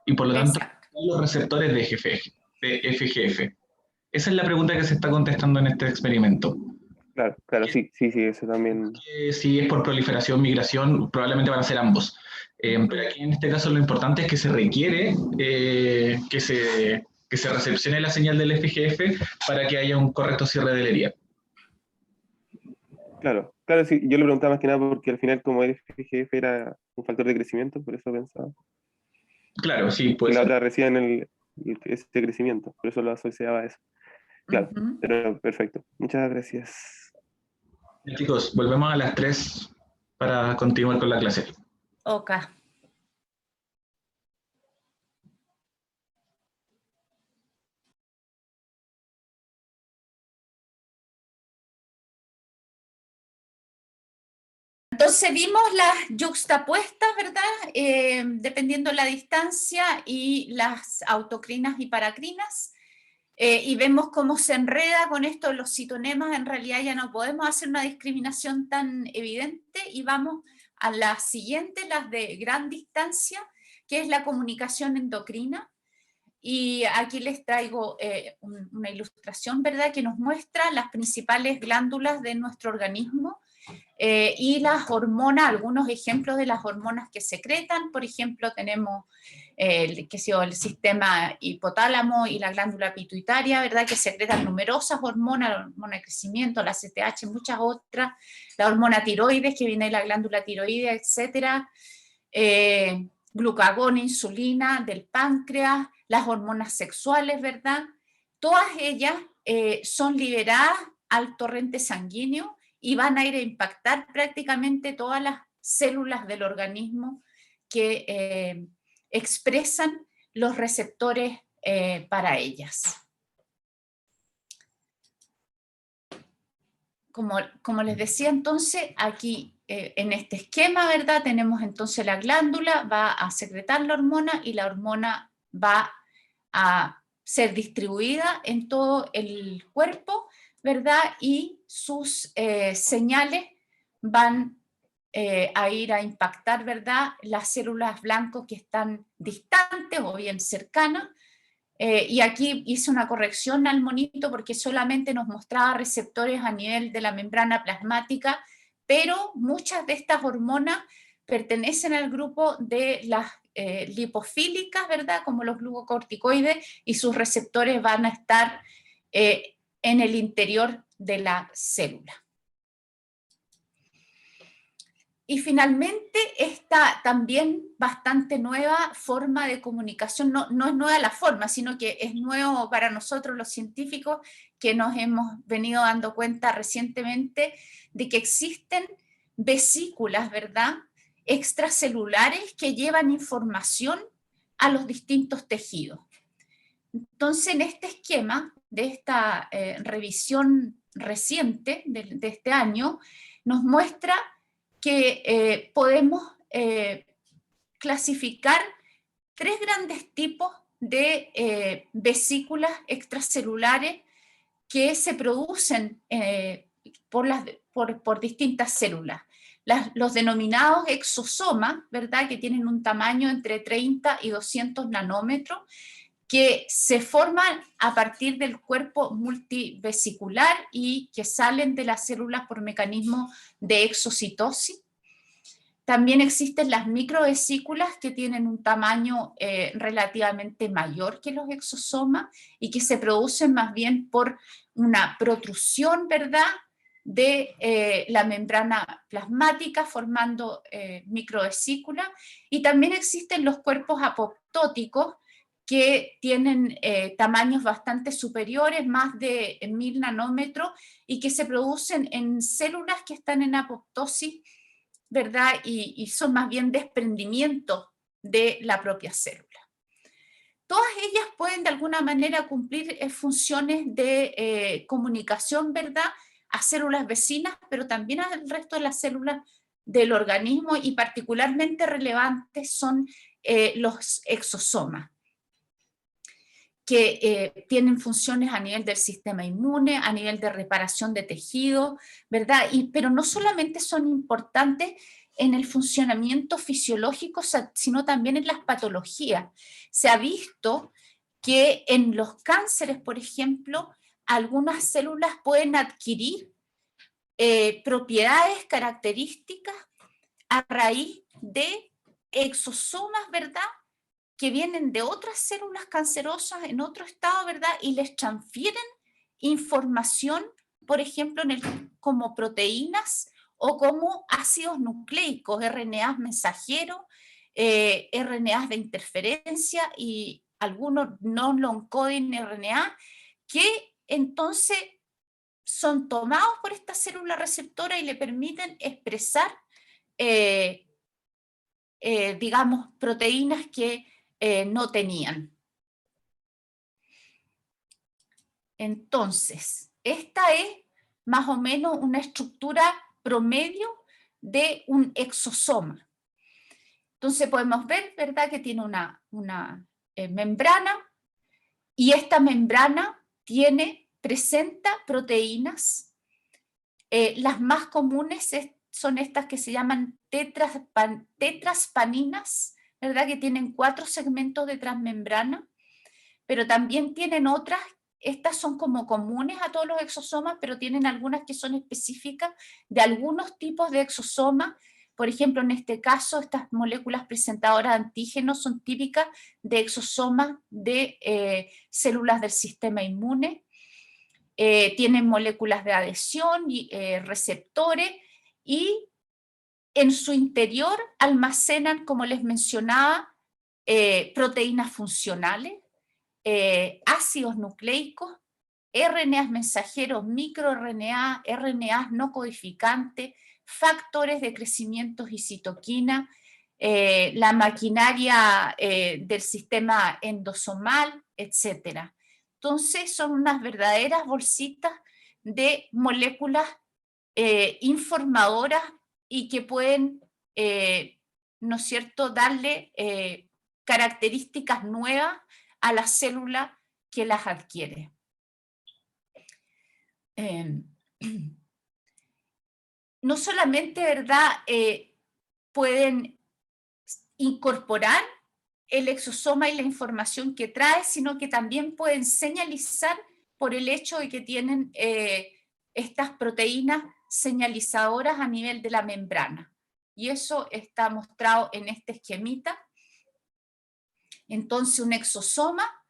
y por lo tanto, los receptores de FGF. Esa es la pregunta que se está contestando en este experimento. Claro, sí, eso también. Si es por proliferación, migración, probablemente van a ser ambos. Pero aquí en este caso lo importante es que se requiere que se recepcione la señal del FGF para que haya un correcto cierre de la herida. Claro, sí, yo lo preguntaba más que nada porque al final como el FGF era un factor de crecimiento, por eso pensaba. Claro, sí, pues. La otra recién este crecimiento, por eso lo asociaba a eso. Claro, pero perfecto. Muchas gracias. Chicos, volvemos a las 3 para continuar con la clase. Ok. Entonces vimos las yuxtapuestas, ¿verdad? Dependiendo la distancia y las autocrinas y paracrinas. y vemos cómo se enreda con esto de los citonemas. En realidad ya no podemos hacer una discriminación tan evidente, y vamos a las siguientes, las de gran distancia, que es la comunicación endocrina. Y aquí les traigo una ilustración, ¿verdad?, que nos muestra las principales glándulas de nuestro organismo y las hormonas, algunos ejemplos de las hormonas que secretan. Por ejemplo, tenemos el sistema hipotálamo y la glándula pituitaria, ¿verdad?, que secretan numerosas hormonas, la hormona de crecimiento, la CTH, muchas otras, la hormona tiroides, que viene de la glándula tiroidea, etcétera, glucagón, insulina del páncreas, las hormonas sexuales, ¿verdad? Todas ellas son liberadas al torrente sanguíneo y van a ir a impactar prácticamente todas las células del organismo que expresan los receptores para ellas. Como les decía, entonces, aquí en este esquema, ¿verdad?, tenemos entonces la glándula, va a secretar la hormona y la hormona va a ser distribuida en todo el cuerpo, ¿verdad?, y sus señales van a ir a impactar, ¿verdad?, las células blancas que están distantes o bien cercanas. Y aquí hice una corrección al monito porque solamente nos mostraba receptores a nivel de la membrana plasmática, pero muchas de estas hormonas pertenecen al grupo de las lipofílicas, ¿verdad?, como los glucocorticoides, y sus receptores van a estar en el interior de la célula. Y finalmente, esta también bastante nueva forma de comunicación, no es nueva la forma, sino que es nuevo para nosotros los científicos, que nos hemos venido dando cuenta recientemente de que existen vesículas, ¿verdad?, extracelulares que llevan información a los distintos tejidos. Entonces, en este esquema de esta revisión reciente de este año, nos muestra que podemos clasificar 3 grandes tipos de vesículas extracelulares que se producen por distintas células. Los denominados exosomas, ¿verdad?, que tienen un tamaño entre 30 y 200 nanómetros, que se forman a partir del cuerpo multivesicular y que salen de las células por mecanismo de exocitosis. También existen las microvesículas, que tienen un tamaño relativamente mayor que los exosomas y que se producen más bien por una protrusión, ¿verdad?, de la membrana plasmática formando microvesículas. Y también existen los cuerpos apoptóticos, que tienen tamaños bastante superiores, más de 1000 nanómetros, y que se producen en células que están en apoptosis, ¿verdad?, y son más bien desprendimientos de la propia célula. Todas ellas pueden de alguna manera cumplir funciones de comunicación, ¿verdad?, a células vecinas, pero también al resto de las células del organismo, y particularmente relevantes son los exosomas, que tienen funciones a nivel del sistema inmune, a nivel de reparación de tejido, ¿verdad? Pero no solamente son importantes en el funcionamiento fisiológico, sino también en las patologías. Se ha visto que en los cánceres, por ejemplo, algunas células pueden adquirir propiedades características a raíz de exosomas, ¿verdad?, que vienen de otras células cancerosas en otro estado, ¿verdad?, y les transfieren información, por ejemplo, como proteínas o como ácidos nucleicos, RNAs mensajeros, RNAs de interferencia y algunos non-coding RNA, que entonces son tomados por esta célula receptora y le permiten expresar, digamos, proteínas que no tenían. Entonces, esta es más o menos una estructura promedio de un exosoma. Entonces podemos ver, ¿verdad?, que tiene una membrana, y esta membrana presenta proteínas. Las más comunes son estas que se llaman tetraspaninas, ¿verdad? Que tienen 4 segmentos de transmembrana, pero también tienen otras. Estas son como comunes a todos los exosomas, pero tienen algunas que son específicas de algunos tipos de exosomas. Por ejemplo, en este caso, estas moléculas presentadoras de antígenos son típicas de exosomas de células del sistema inmune. Tienen moléculas de adhesión y receptores, y en su interior almacenan, como les mencionaba, proteínas funcionales, ácidos nucleicos, RNAs mensajeros, microRNA, RNAs no codificantes, factores de crecimiento y citoquina, la maquinaria del sistema endosomal, etc. Entonces son unas verdaderas bolsitas de moléculas informadoras y que pueden, ¿no es cierto?, darle características nuevas a la célula que las adquiere. No solamente, ¿verdad?, pueden incorporar el exosoma y la información que trae, sino que también pueden señalizar por el hecho de que tienen estas proteínas señalizadoras a nivel de la membrana. Y eso está mostrado en este esquemita. Entonces, un exosoma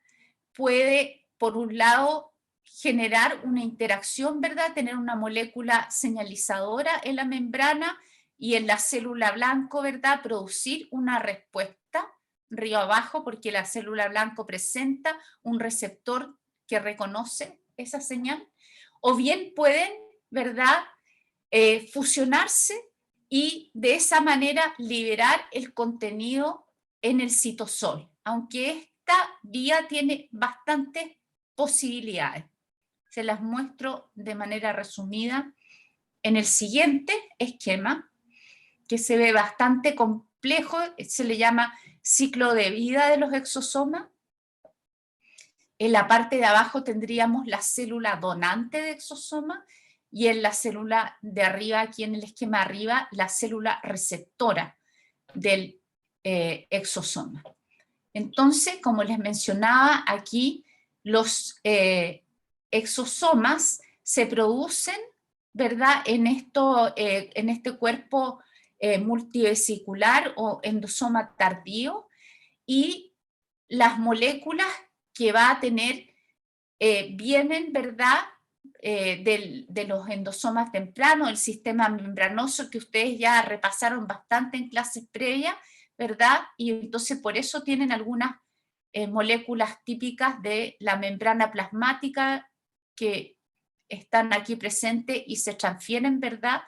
puede, por un lado, generar una interacción, ¿verdad? Tener una molécula señalizadora en la membrana y en la célula blanco, ¿verdad? Producir una respuesta río abajo, porque la célula blanco presenta un receptor que reconoce esa señal. O bien pueden, ¿verdad?, fusionarse y de esa manera liberar el contenido en el citosol, aunque esta vía tiene bastantes posibilidades. Se las muestro de manera resumida en el siguiente esquema, que se ve bastante complejo, se le llama ciclo de vida de los exosomas. En la parte de abajo tendríamos la célula donante de exosoma, y en la célula de arriba, aquí en el esquema arriba, la célula receptora del exosoma. Entonces, como les mencionaba, aquí los exosomas se producen, ¿verdad?, en este cuerpo multivesicular o endosoma tardío, y las moléculas que va a tener vienen, ¿verdad?, de los endosomas tempranos, el sistema membranoso que ustedes ya repasaron bastante en clases previas, ¿verdad? Y entonces por eso tienen algunas moléculas típicas de la membrana plasmática que están aquí presentes y se transfieren, ¿verdad?,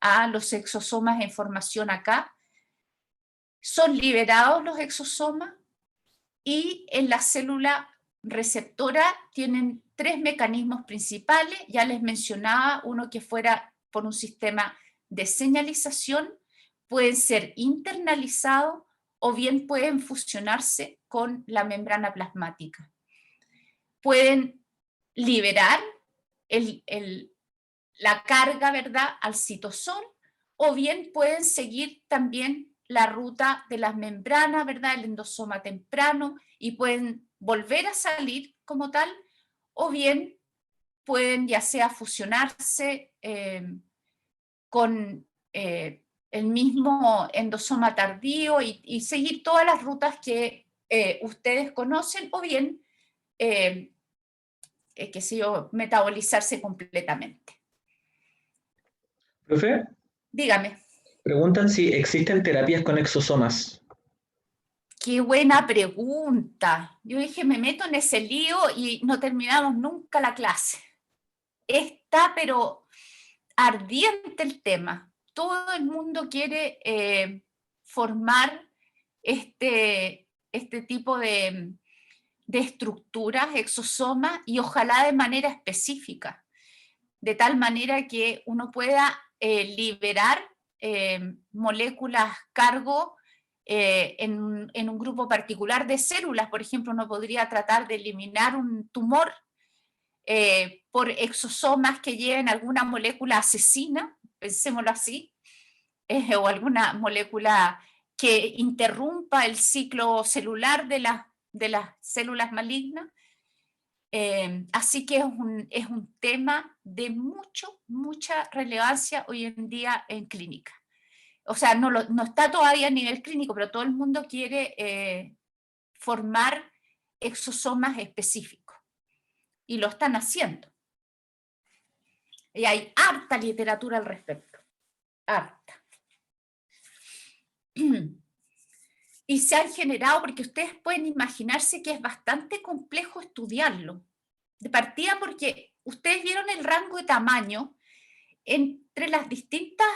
a los exosomas en formación acá. Son liberados los exosomas, y en la célula receptora tienen 3 mecanismos principales. Ya les mencionaba uno que fuera por un sistema de señalización, pueden ser internalizados o bien pueden fusionarse con la membrana plasmática. Pueden liberar la carga, ¿verdad?, al citosol, o bien pueden seguir también la ruta de las membranas, ¿verdad?, el endosoma temprano, y pueden volver a salir como tal, o bien pueden ya sea fusionarse con el mismo endosoma tardío y seguir todas las rutas que ustedes conocen, o bien, qué sé yo, metabolizarse completamente. Profe, Dígame. preguntan si existen terapias con exosomas. Qué buena pregunta. Yo dije, me meto en ese lío y no terminamos nunca la clase. Está, pero ardiente el tema. Todo el mundo quiere formar este tipo de estructuras, exosomas, y ojalá de manera específica, de tal manera que uno pueda liberar moléculas cargo en un grupo particular de células. Por ejemplo, uno podría tratar de eliminar un tumor por exosomas que lleven alguna molécula asesina, pensémoslo así, o alguna molécula que interrumpa el ciclo celular de las células malignas. Así que es un tema de mucha relevancia hoy en día en clínica. O sea, no está todavía a nivel clínico, pero todo el mundo quiere formar exosomas específicos. Y lo están haciendo. Y hay harta literatura al respecto. Harta. Y se han generado, porque ustedes pueden imaginarse que es bastante complejo estudiarlo. De partida porque ustedes vieron el rango de tamaño entre las distintas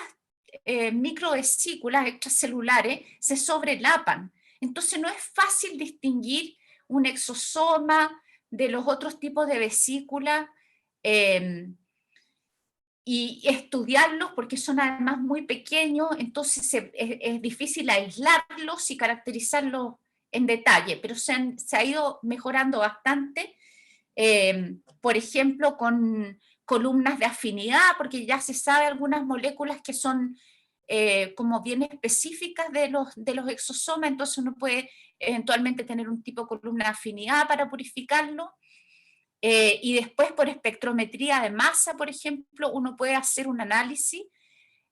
microvesículas extracelulares, se sobrelapan. Entonces no es fácil distinguir un exosoma de los otros tipos de vesículas y estudiarlos porque son además muy pequeños, entonces es difícil aislarlos y caracterizarlos en detalle, pero se ha ido mejorando bastante, por ejemplo, con columnas de afinidad, porque ya se sabe algunas moléculas que son como bien específicas de los exosomas, entonces uno puede eventualmente tener un tipo de columna de afinidad para purificarlo. Y después por espectrometría de masa, por ejemplo, uno puede hacer un análisis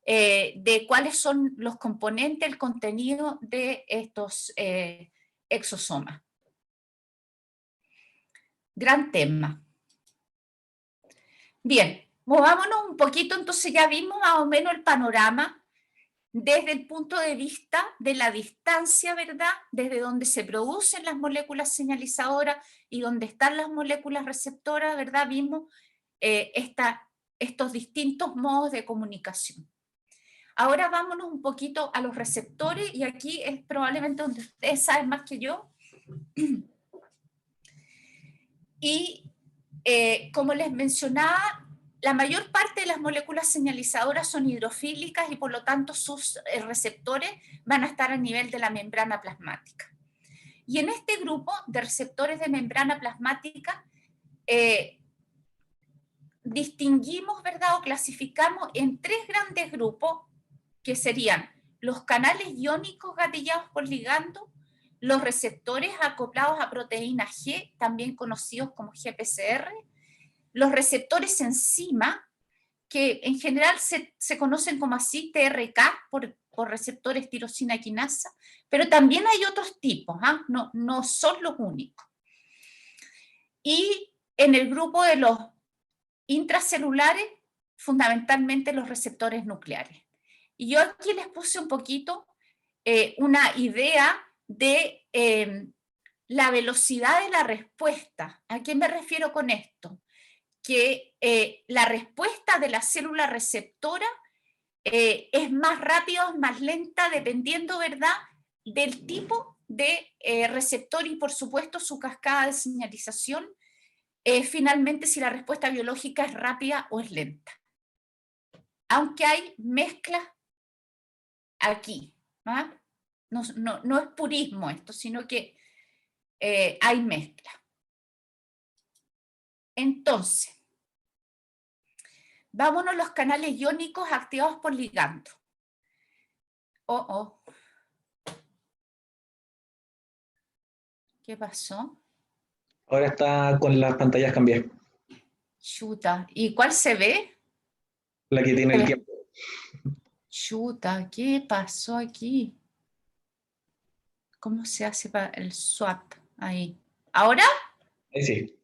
de cuáles son los componentes, el contenido de estos exosomas. Gran tema. Bien, movámonos un poquito, entonces ya vimos más o menos el panorama desde el punto de vista de la distancia, ¿verdad? Desde donde se producen las moléculas señalizadoras y donde están las moléculas receptoras, ¿verdad? Vimos estos distintos modos de comunicación. Ahora vámonos un poquito a los receptores, y aquí es probablemente donde ustedes saben más que yo. Y como les mencionaba, la mayor parte de las moléculas señalizadoras son hidrofílicas y por lo tanto sus receptores van a estar a nivel de la membrana plasmática. Y en este grupo de receptores de membrana plasmática distinguimos, ¿verdad? O clasificamos en tres grandes grupos que serían los canales iónicos gatillados por ligando, los receptores acoplados a proteína G, también conocidos como GPCR, los receptores enzima, que en general se conocen como así, TRK, por receptores tirosina quinasa, pero también hay otros tipos, no son los únicos. Y en el grupo de los intracelulares, fundamentalmente los receptores nucleares. Y yo aquí les puse un poquito una idea de la velocidad de la respuesta. ¿A qué me refiero con esto? Que la respuesta de la célula receptora es más rápida o más lenta dependiendo, ¿verdad?, del tipo de receptor y por supuesto su cascada de señalización, finalmente si la respuesta biológica es rápida o es lenta. Aunque hay mezclas aquí, ¿ah? No es purismo esto, sino que hay mezcla. Entonces, vámonos a los canales iónicos activados por ligando. ¿Qué pasó? Ahora está con las pantallas cambiadas. Chuta. ¿Y cuál se ve? La que tiene el tiempo. Chuta, ¿qué pasó aquí? ¿Cómo se hace para el swap? Ahí. ¿Ahora? Ahí sí.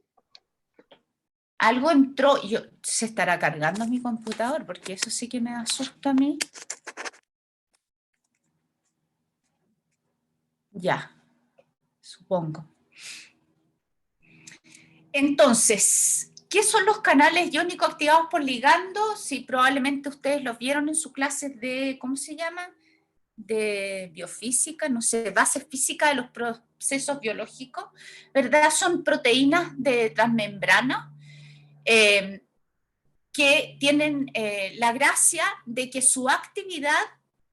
Algo entró. ¿Se estará cargando mi computador? Porque eso sí que me asusta a mí. Ya, supongo. Entonces, ¿qué son los canales iónicos activados por ligando? Sí, probablemente ustedes los vieron en sus clases de, ¿cómo se llama? De biofísica, no sé, bases físicas de los procesos biológicos, ¿verdad? Son proteínas de transmembrana que tienen la gracia de que su actividad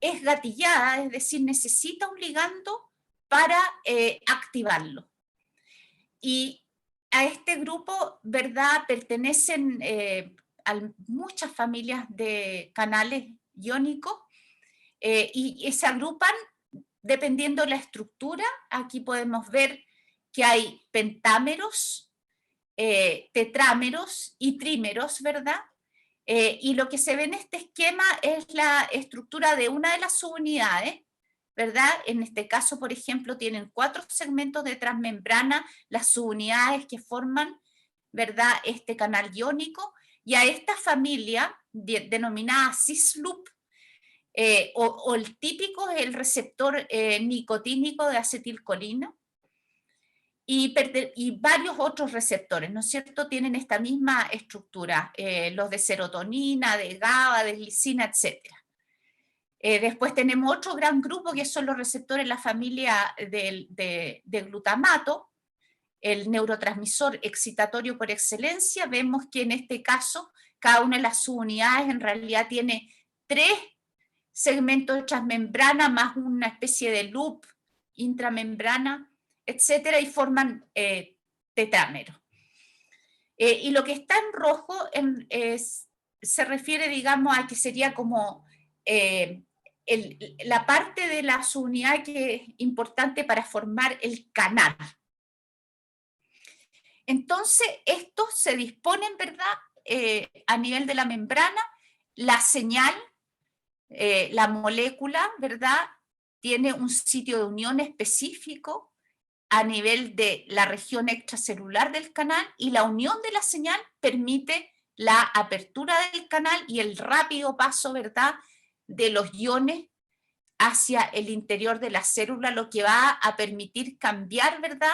es gatillada, es decir, necesita un ligando para activarlo. Y a este grupo, ¿verdad?, pertenecen a muchas familias de canales iónicos y se agrupan dependiendo de la estructura. Aquí podemos ver que hay pentámeros, tetrámeros y trímeros, ¿verdad? Y lo que se ve en este esquema es la estructura de una de las subunidades, ¿verdad? En este caso, por ejemplo, tienen 4 segmentos de transmembrana, las subunidades que forman, ¿verdad?, este canal iónico, y a esta familia denominada cis-loop, o el típico es el receptor nicotínico de acetilcolina, y varios otros receptores, ¿no es cierto?, tienen esta misma estructura, los de serotonina, de GABA, de glicina, etc. Después tenemos otro gran grupo que son los receptores de la familia de glutamato, el neurotransmisor excitatorio por excelencia. Vemos que en este caso cada una de las subunidades en realidad tiene 3 segmentos de transmembrana más una especie de loop intramembrana, etcétera, y forman tetrámeros. Y lo que está en rojo se refiere, digamos, a que sería como la parte de la subunidad que es importante para formar el canal. Entonces, estos se disponen, ¿verdad?, a nivel de la membrana. La señal, la molécula, ¿verdad?, tiene un sitio de unión específico a nivel de la región extracelular del canal, y la unión de la señal permite la apertura del canal y el rápido paso, ¿verdad?, de los iones hacia el interior de la célula, lo que va a permitir cambiar, ¿verdad?,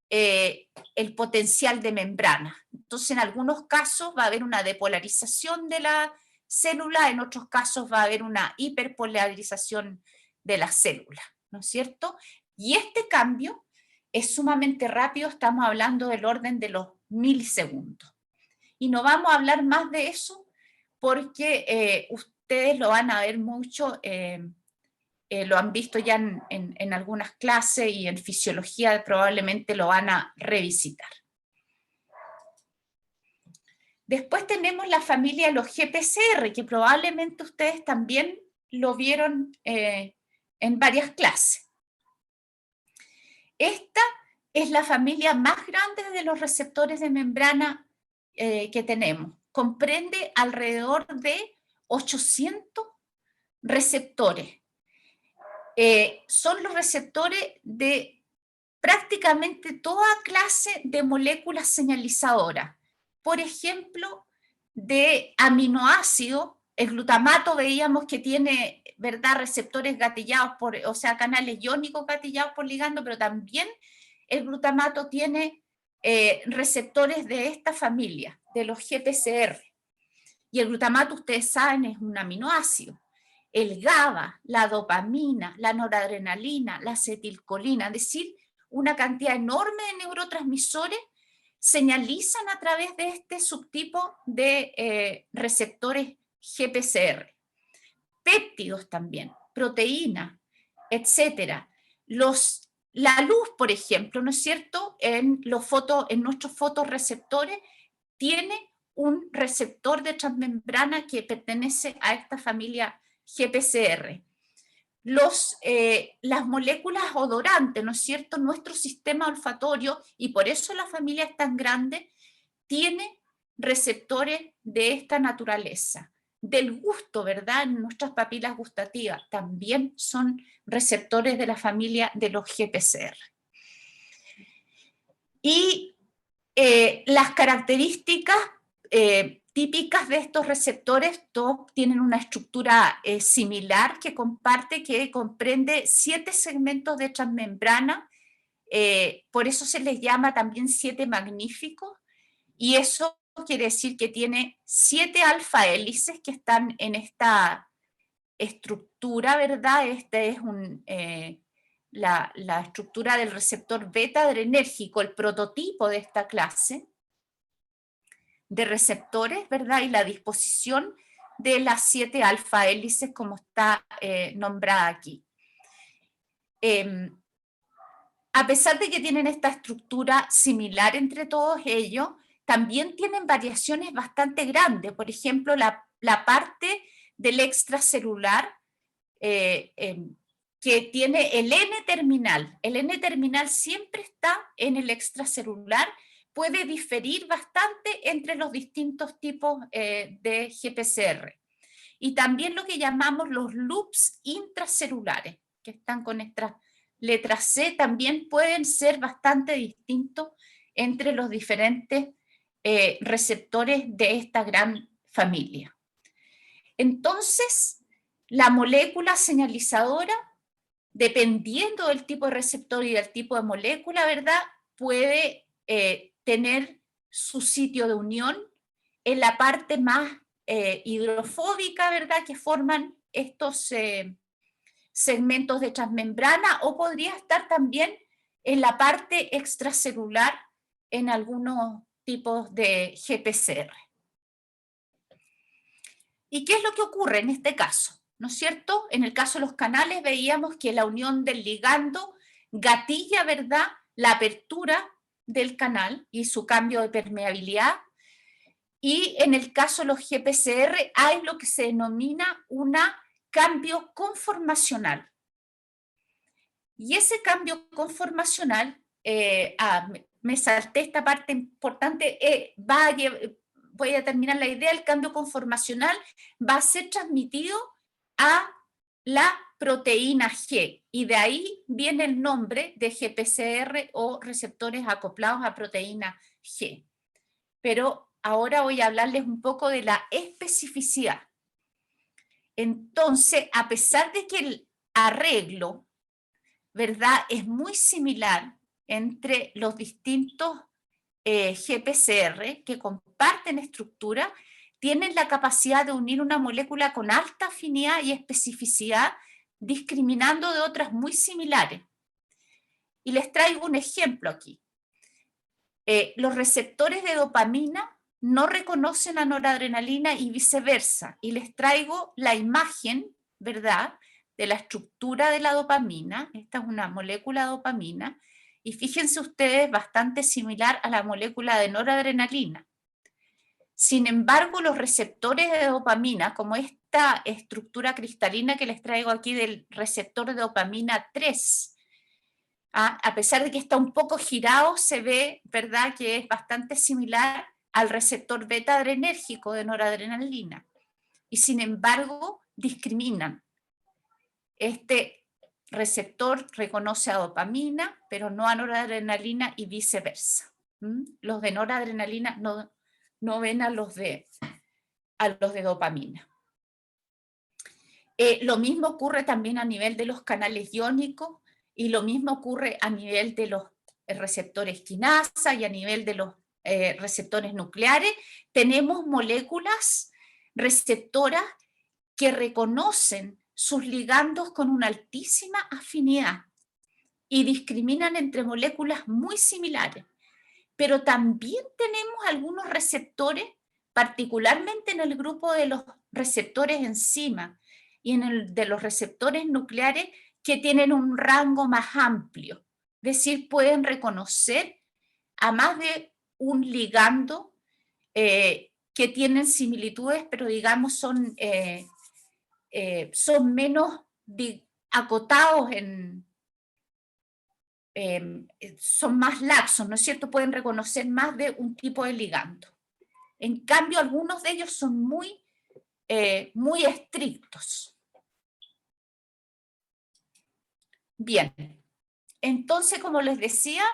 el potencial de membrana. Entonces, en algunos casos va a haber una depolarización de la célula, en otros casos va a haber una hiperpolarización de la célula, ¿no es cierto? Y este cambio es sumamente rápido, estamos hablando del orden de los milisegundos. Y no vamos a hablar más de eso porque ustedes lo van a ver mucho, lo han visto ya en algunas clases, y en fisiología probablemente lo van a revisitar. Después tenemos la familia de los GPCR, que probablemente ustedes también lo vieron en varias clases. Esta es la familia más grande de los receptores de membrana que tenemos. Comprende alrededor de 800 receptores. Son los receptores de prácticamente toda clase de moléculas señalizadoras. Por ejemplo, de aminoácidos, el glutamato veíamos que tiene, ¿verdad?, receptores gatillados por, o sea, canales iónicos gatillados por ligando, pero también el glutamato tiene receptores de esta familia, de los GPCR. Y el glutamato, ustedes saben, es un aminoácido. El GABA, la dopamina, la noradrenalina, la acetilcolina, es decir, una cantidad enorme de neurotransmisores señalizan a través de este subtipo de receptores GPCR. Péptidos también, proteínas, etcétera. La luz, por ejemplo, ¿no es cierto?, en nuestros fotorreceptores tiene un receptor de transmembrana que pertenece a esta familia GPCR. Las moléculas odorantes, ¿no es cierto?, nuestro sistema olfatorio, y por eso la familia es tan grande, tiene receptores de esta naturaleza. Del gusto, ¿verdad?, en nuestras papilas gustativas también son receptores de la familia de los GPCR. Y las características típicas de estos receptores, todos tienen una estructura similar que comprende 7 segmentos de transmembrana, por eso se les llama también 7 magníficos, y eso quiere decir que tiene 7 alfa hélices que están en esta estructura, ¿verdad? Este es la estructura del receptor beta adrenérgico, el prototipo de esta clase de receptores, ¿verdad? Y la disposición de las 7 alfa hélices como está nombrada aquí. a pesar de que tienen esta estructura similar entre todos ellos, también tienen variaciones bastante grandes. Por ejemplo, la parte del extracelular que tiene el N-terminal. El N-terminal siempre está en el extracelular, puede diferir bastante entre los distintos tipos de GPCR. Y también lo que llamamos los loops intracelulares, que están con esta letra C, también pueden ser bastante distintos entre los diferentes receptores de esta gran familia. Entonces, la molécula señalizadora, dependiendo del tipo de receptor y del tipo de molécula, ¿verdad?, puede tener su sitio de unión en la parte más hidrofóbica, ¿verdad?, que forman estos segmentos de transmembrana, o podría estar también en la parte extracelular en algunos tipos de GPCR. ¿Y qué es lo que ocurre en este caso? ¿No es cierto? En el caso de los canales veíamos que la unión del ligando gatilla, ¿verdad?, la apertura del canal y su cambio de permeabilidad. Y en el caso de los GPCR hay lo que se denomina un cambio conformacional. Y ese cambio conformacional, me salté esta parte importante, voy a terminar la idea, el cambio conformacional va a ser transmitido a la proteína G, y de ahí viene el nombre de GPCR o receptores acoplados a proteína G. Pero ahora voy a hablarles un poco de la especificidad. Entonces, a pesar de que el arreglo, ¿verdad?, es muy similar entre los distintos GPCR que comparten estructura, tienen la capacidad de unir una molécula con alta afinidad y especificidad, discriminando de otras muy similares. Y les traigo un ejemplo aquí. Los receptores de dopamina no reconocen a noradrenalina y viceversa. Y les traigo la imagen, ¿verdad?, de la estructura de la dopamina. Esta es una molécula de dopamina. Y fíjense ustedes, bastante similar a la molécula de noradrenalina. Sin embargo, los receptores de dopamina, como esta estructura cristalina que les traigo aquí del receptor de dopamina 3, a pesar de que está un poco girado, se ve, ¿verdad?, que es bastante similar al receptor beta adrenérgico de noradrenalina. Y sin embargo, discriminan. Este receptor reconoce a dopamina, pero no a noradrenalina y viceversa. Los de noradrenalina no ven a los de dopamina. Lo mismo ocurre también a nivel de los canales iónicos, y lo mismo ocurre a nivel de los receptores quinasa y a nivel de los receptores nucleares. Tenemos moléculas receptoras que reconocen sus ligandos con una altísima afinidad y discriminan entre moléculas muy similares. Pero también tenemos algunos receptores, particularmente en el grupo de los receptores enzima y en el de los receptores nucleares, que tienen un rango más amplio. Es decir, pueden reconocer a más de un ligando que tienen similitudes, pero digamos son menos acotados, son más laxos, ¿no es cierto? Pueden reconocer más de un tipo de ligando. En cambio, algunos de ellos son muy estrictos. Bien, entonces, como les decía,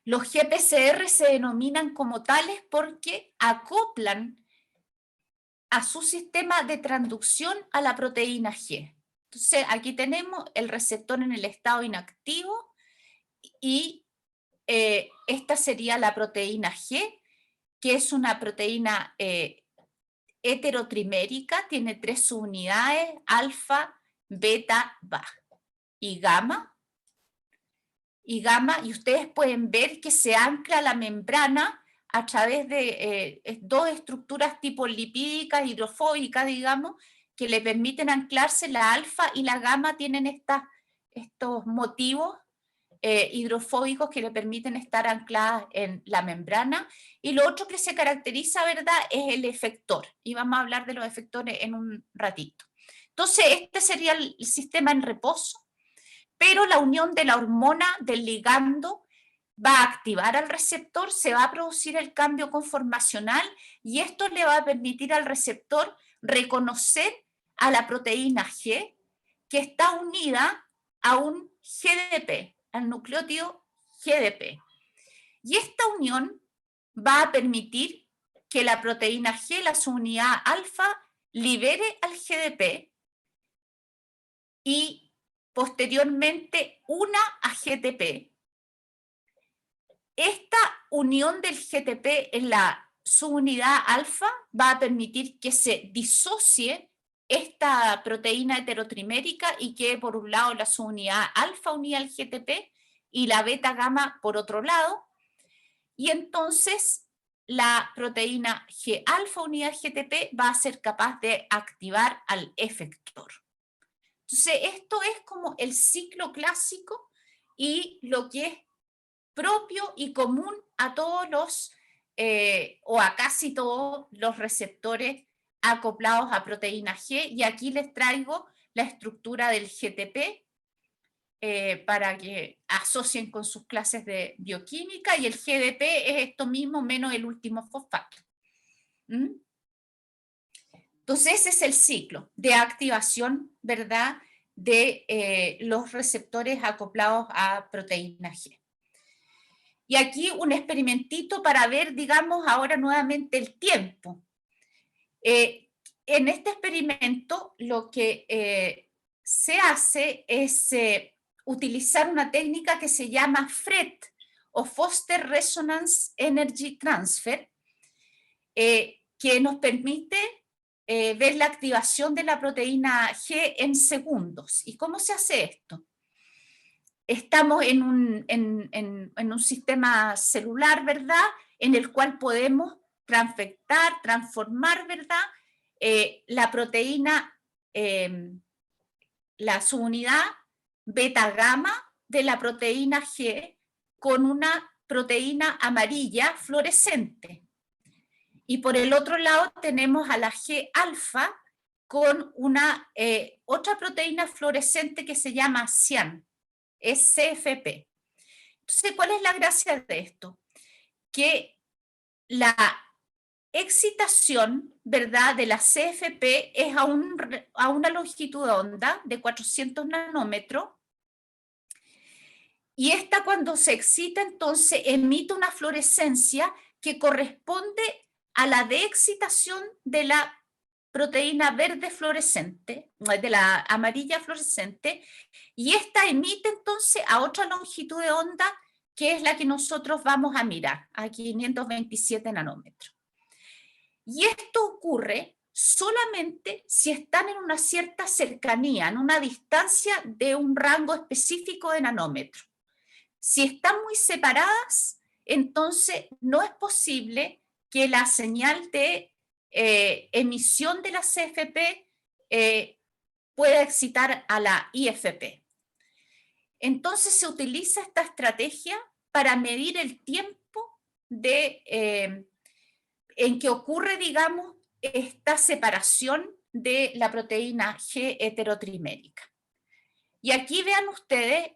los GPCR se denominan como tales porque acoplan a su sistema de transducción a la proteína G. Entonces, aquí tenemos el receptor en el estado inactivo y esta sería la proteína G, que es una proteína heterotrimérica, tiene 3 subunidades, alfa, beta, y gamma, y ustedes pueden ver que se ancla la membrana a través de 2 estructuras tipo lipídicas, hidrofóbicas, digamos, que le permiten anclarse. La alfa y la gamma tienen estos motivos hidrofóbicos que le permiten estar ancladas en la membrana. Y lo otro que se caracteriza, ¿verdad?, es el efector. Y vamos a hablar de los efectores en un ratito. Entonces, este sería el sistema en reposo, pero la unión de la hormona del ligando va a activar al receptor, se va a producir el cambio conformacional y esto le va a permitir al receptor reconocer a la proteína G que está unida a un GDP, al nucleótido GDP. Y esta unión va a permitir que la proteína G, la subunidad alfa, libere al GDP y posteriormente una a GTP. Esta unión del GTP en la subunidad alfa va a permitir que se disocie esta proteína heterotrimérica y quede por un lado la subunidad alfa unida al GTP y la beta gamma por otro lado. Y entonces la proteína G alfa unida al GTP va a ser capaz de activar al efector. Entonces esto es como el ciclo clásico y lo que es propio y común a todos los, o a casi todos los receptores acoplados a proteína G, y aquí les traigo la estructura del GTP para que asocien con sus clases de bioquímica, y el GDP es esto mismo menos el último fosfato. Entonces ese es el ciclo de activación, ¿verdad?, de los receptores acoplados a proteína G. Y aquí un experimentito para ver, digamos, ahora nuevamente el tiempo. En este experimento lo que se hace es utilizar una técnica que se llama FRET, o Foster Resonance Energy Transfer, que nos permite ver la activación de la proteína G en segundos. ¿Y cómo se hace esto? Estamos en un sistema celular, ¿verdad?, en el cual podemos transformar, ¿verdad?, la proteína, la subunidad beta gamma de la proteína G con una proteína amarilla fluorescente. Y por el otro lado tenemos a la G alfa con una otra proteína fluorescente que se llama cian. Es CFP. Entonces, ¿cuál es la gracia de esto? Que la excitación, ¿verdad?, de la CFP es a una longitud de onda de 400 nanómetros, y esta, cuando se excita, entonces emite una fluorescencia que corresponde a la de excitación de la proteína verde fluorescente, de la amarilla fluorescente, y esta emite entonces a otra longitud de onda, que es la que nosotros vamos a mirar, a 527 nanómetros. Y esto ocurre solamente si están en una cierta cercanía, en una distancia de un rango específico de nanómetros. Si están muy separadas, entonces no es posible que la señal de emisión de la CFP pueda excitar a la IFP. Entonces se utiliza esta estrategia para medir el tiempo en que ocurre, digamos, esta separación de la proteína G heterotrimérica. Y aquí vean ustedes,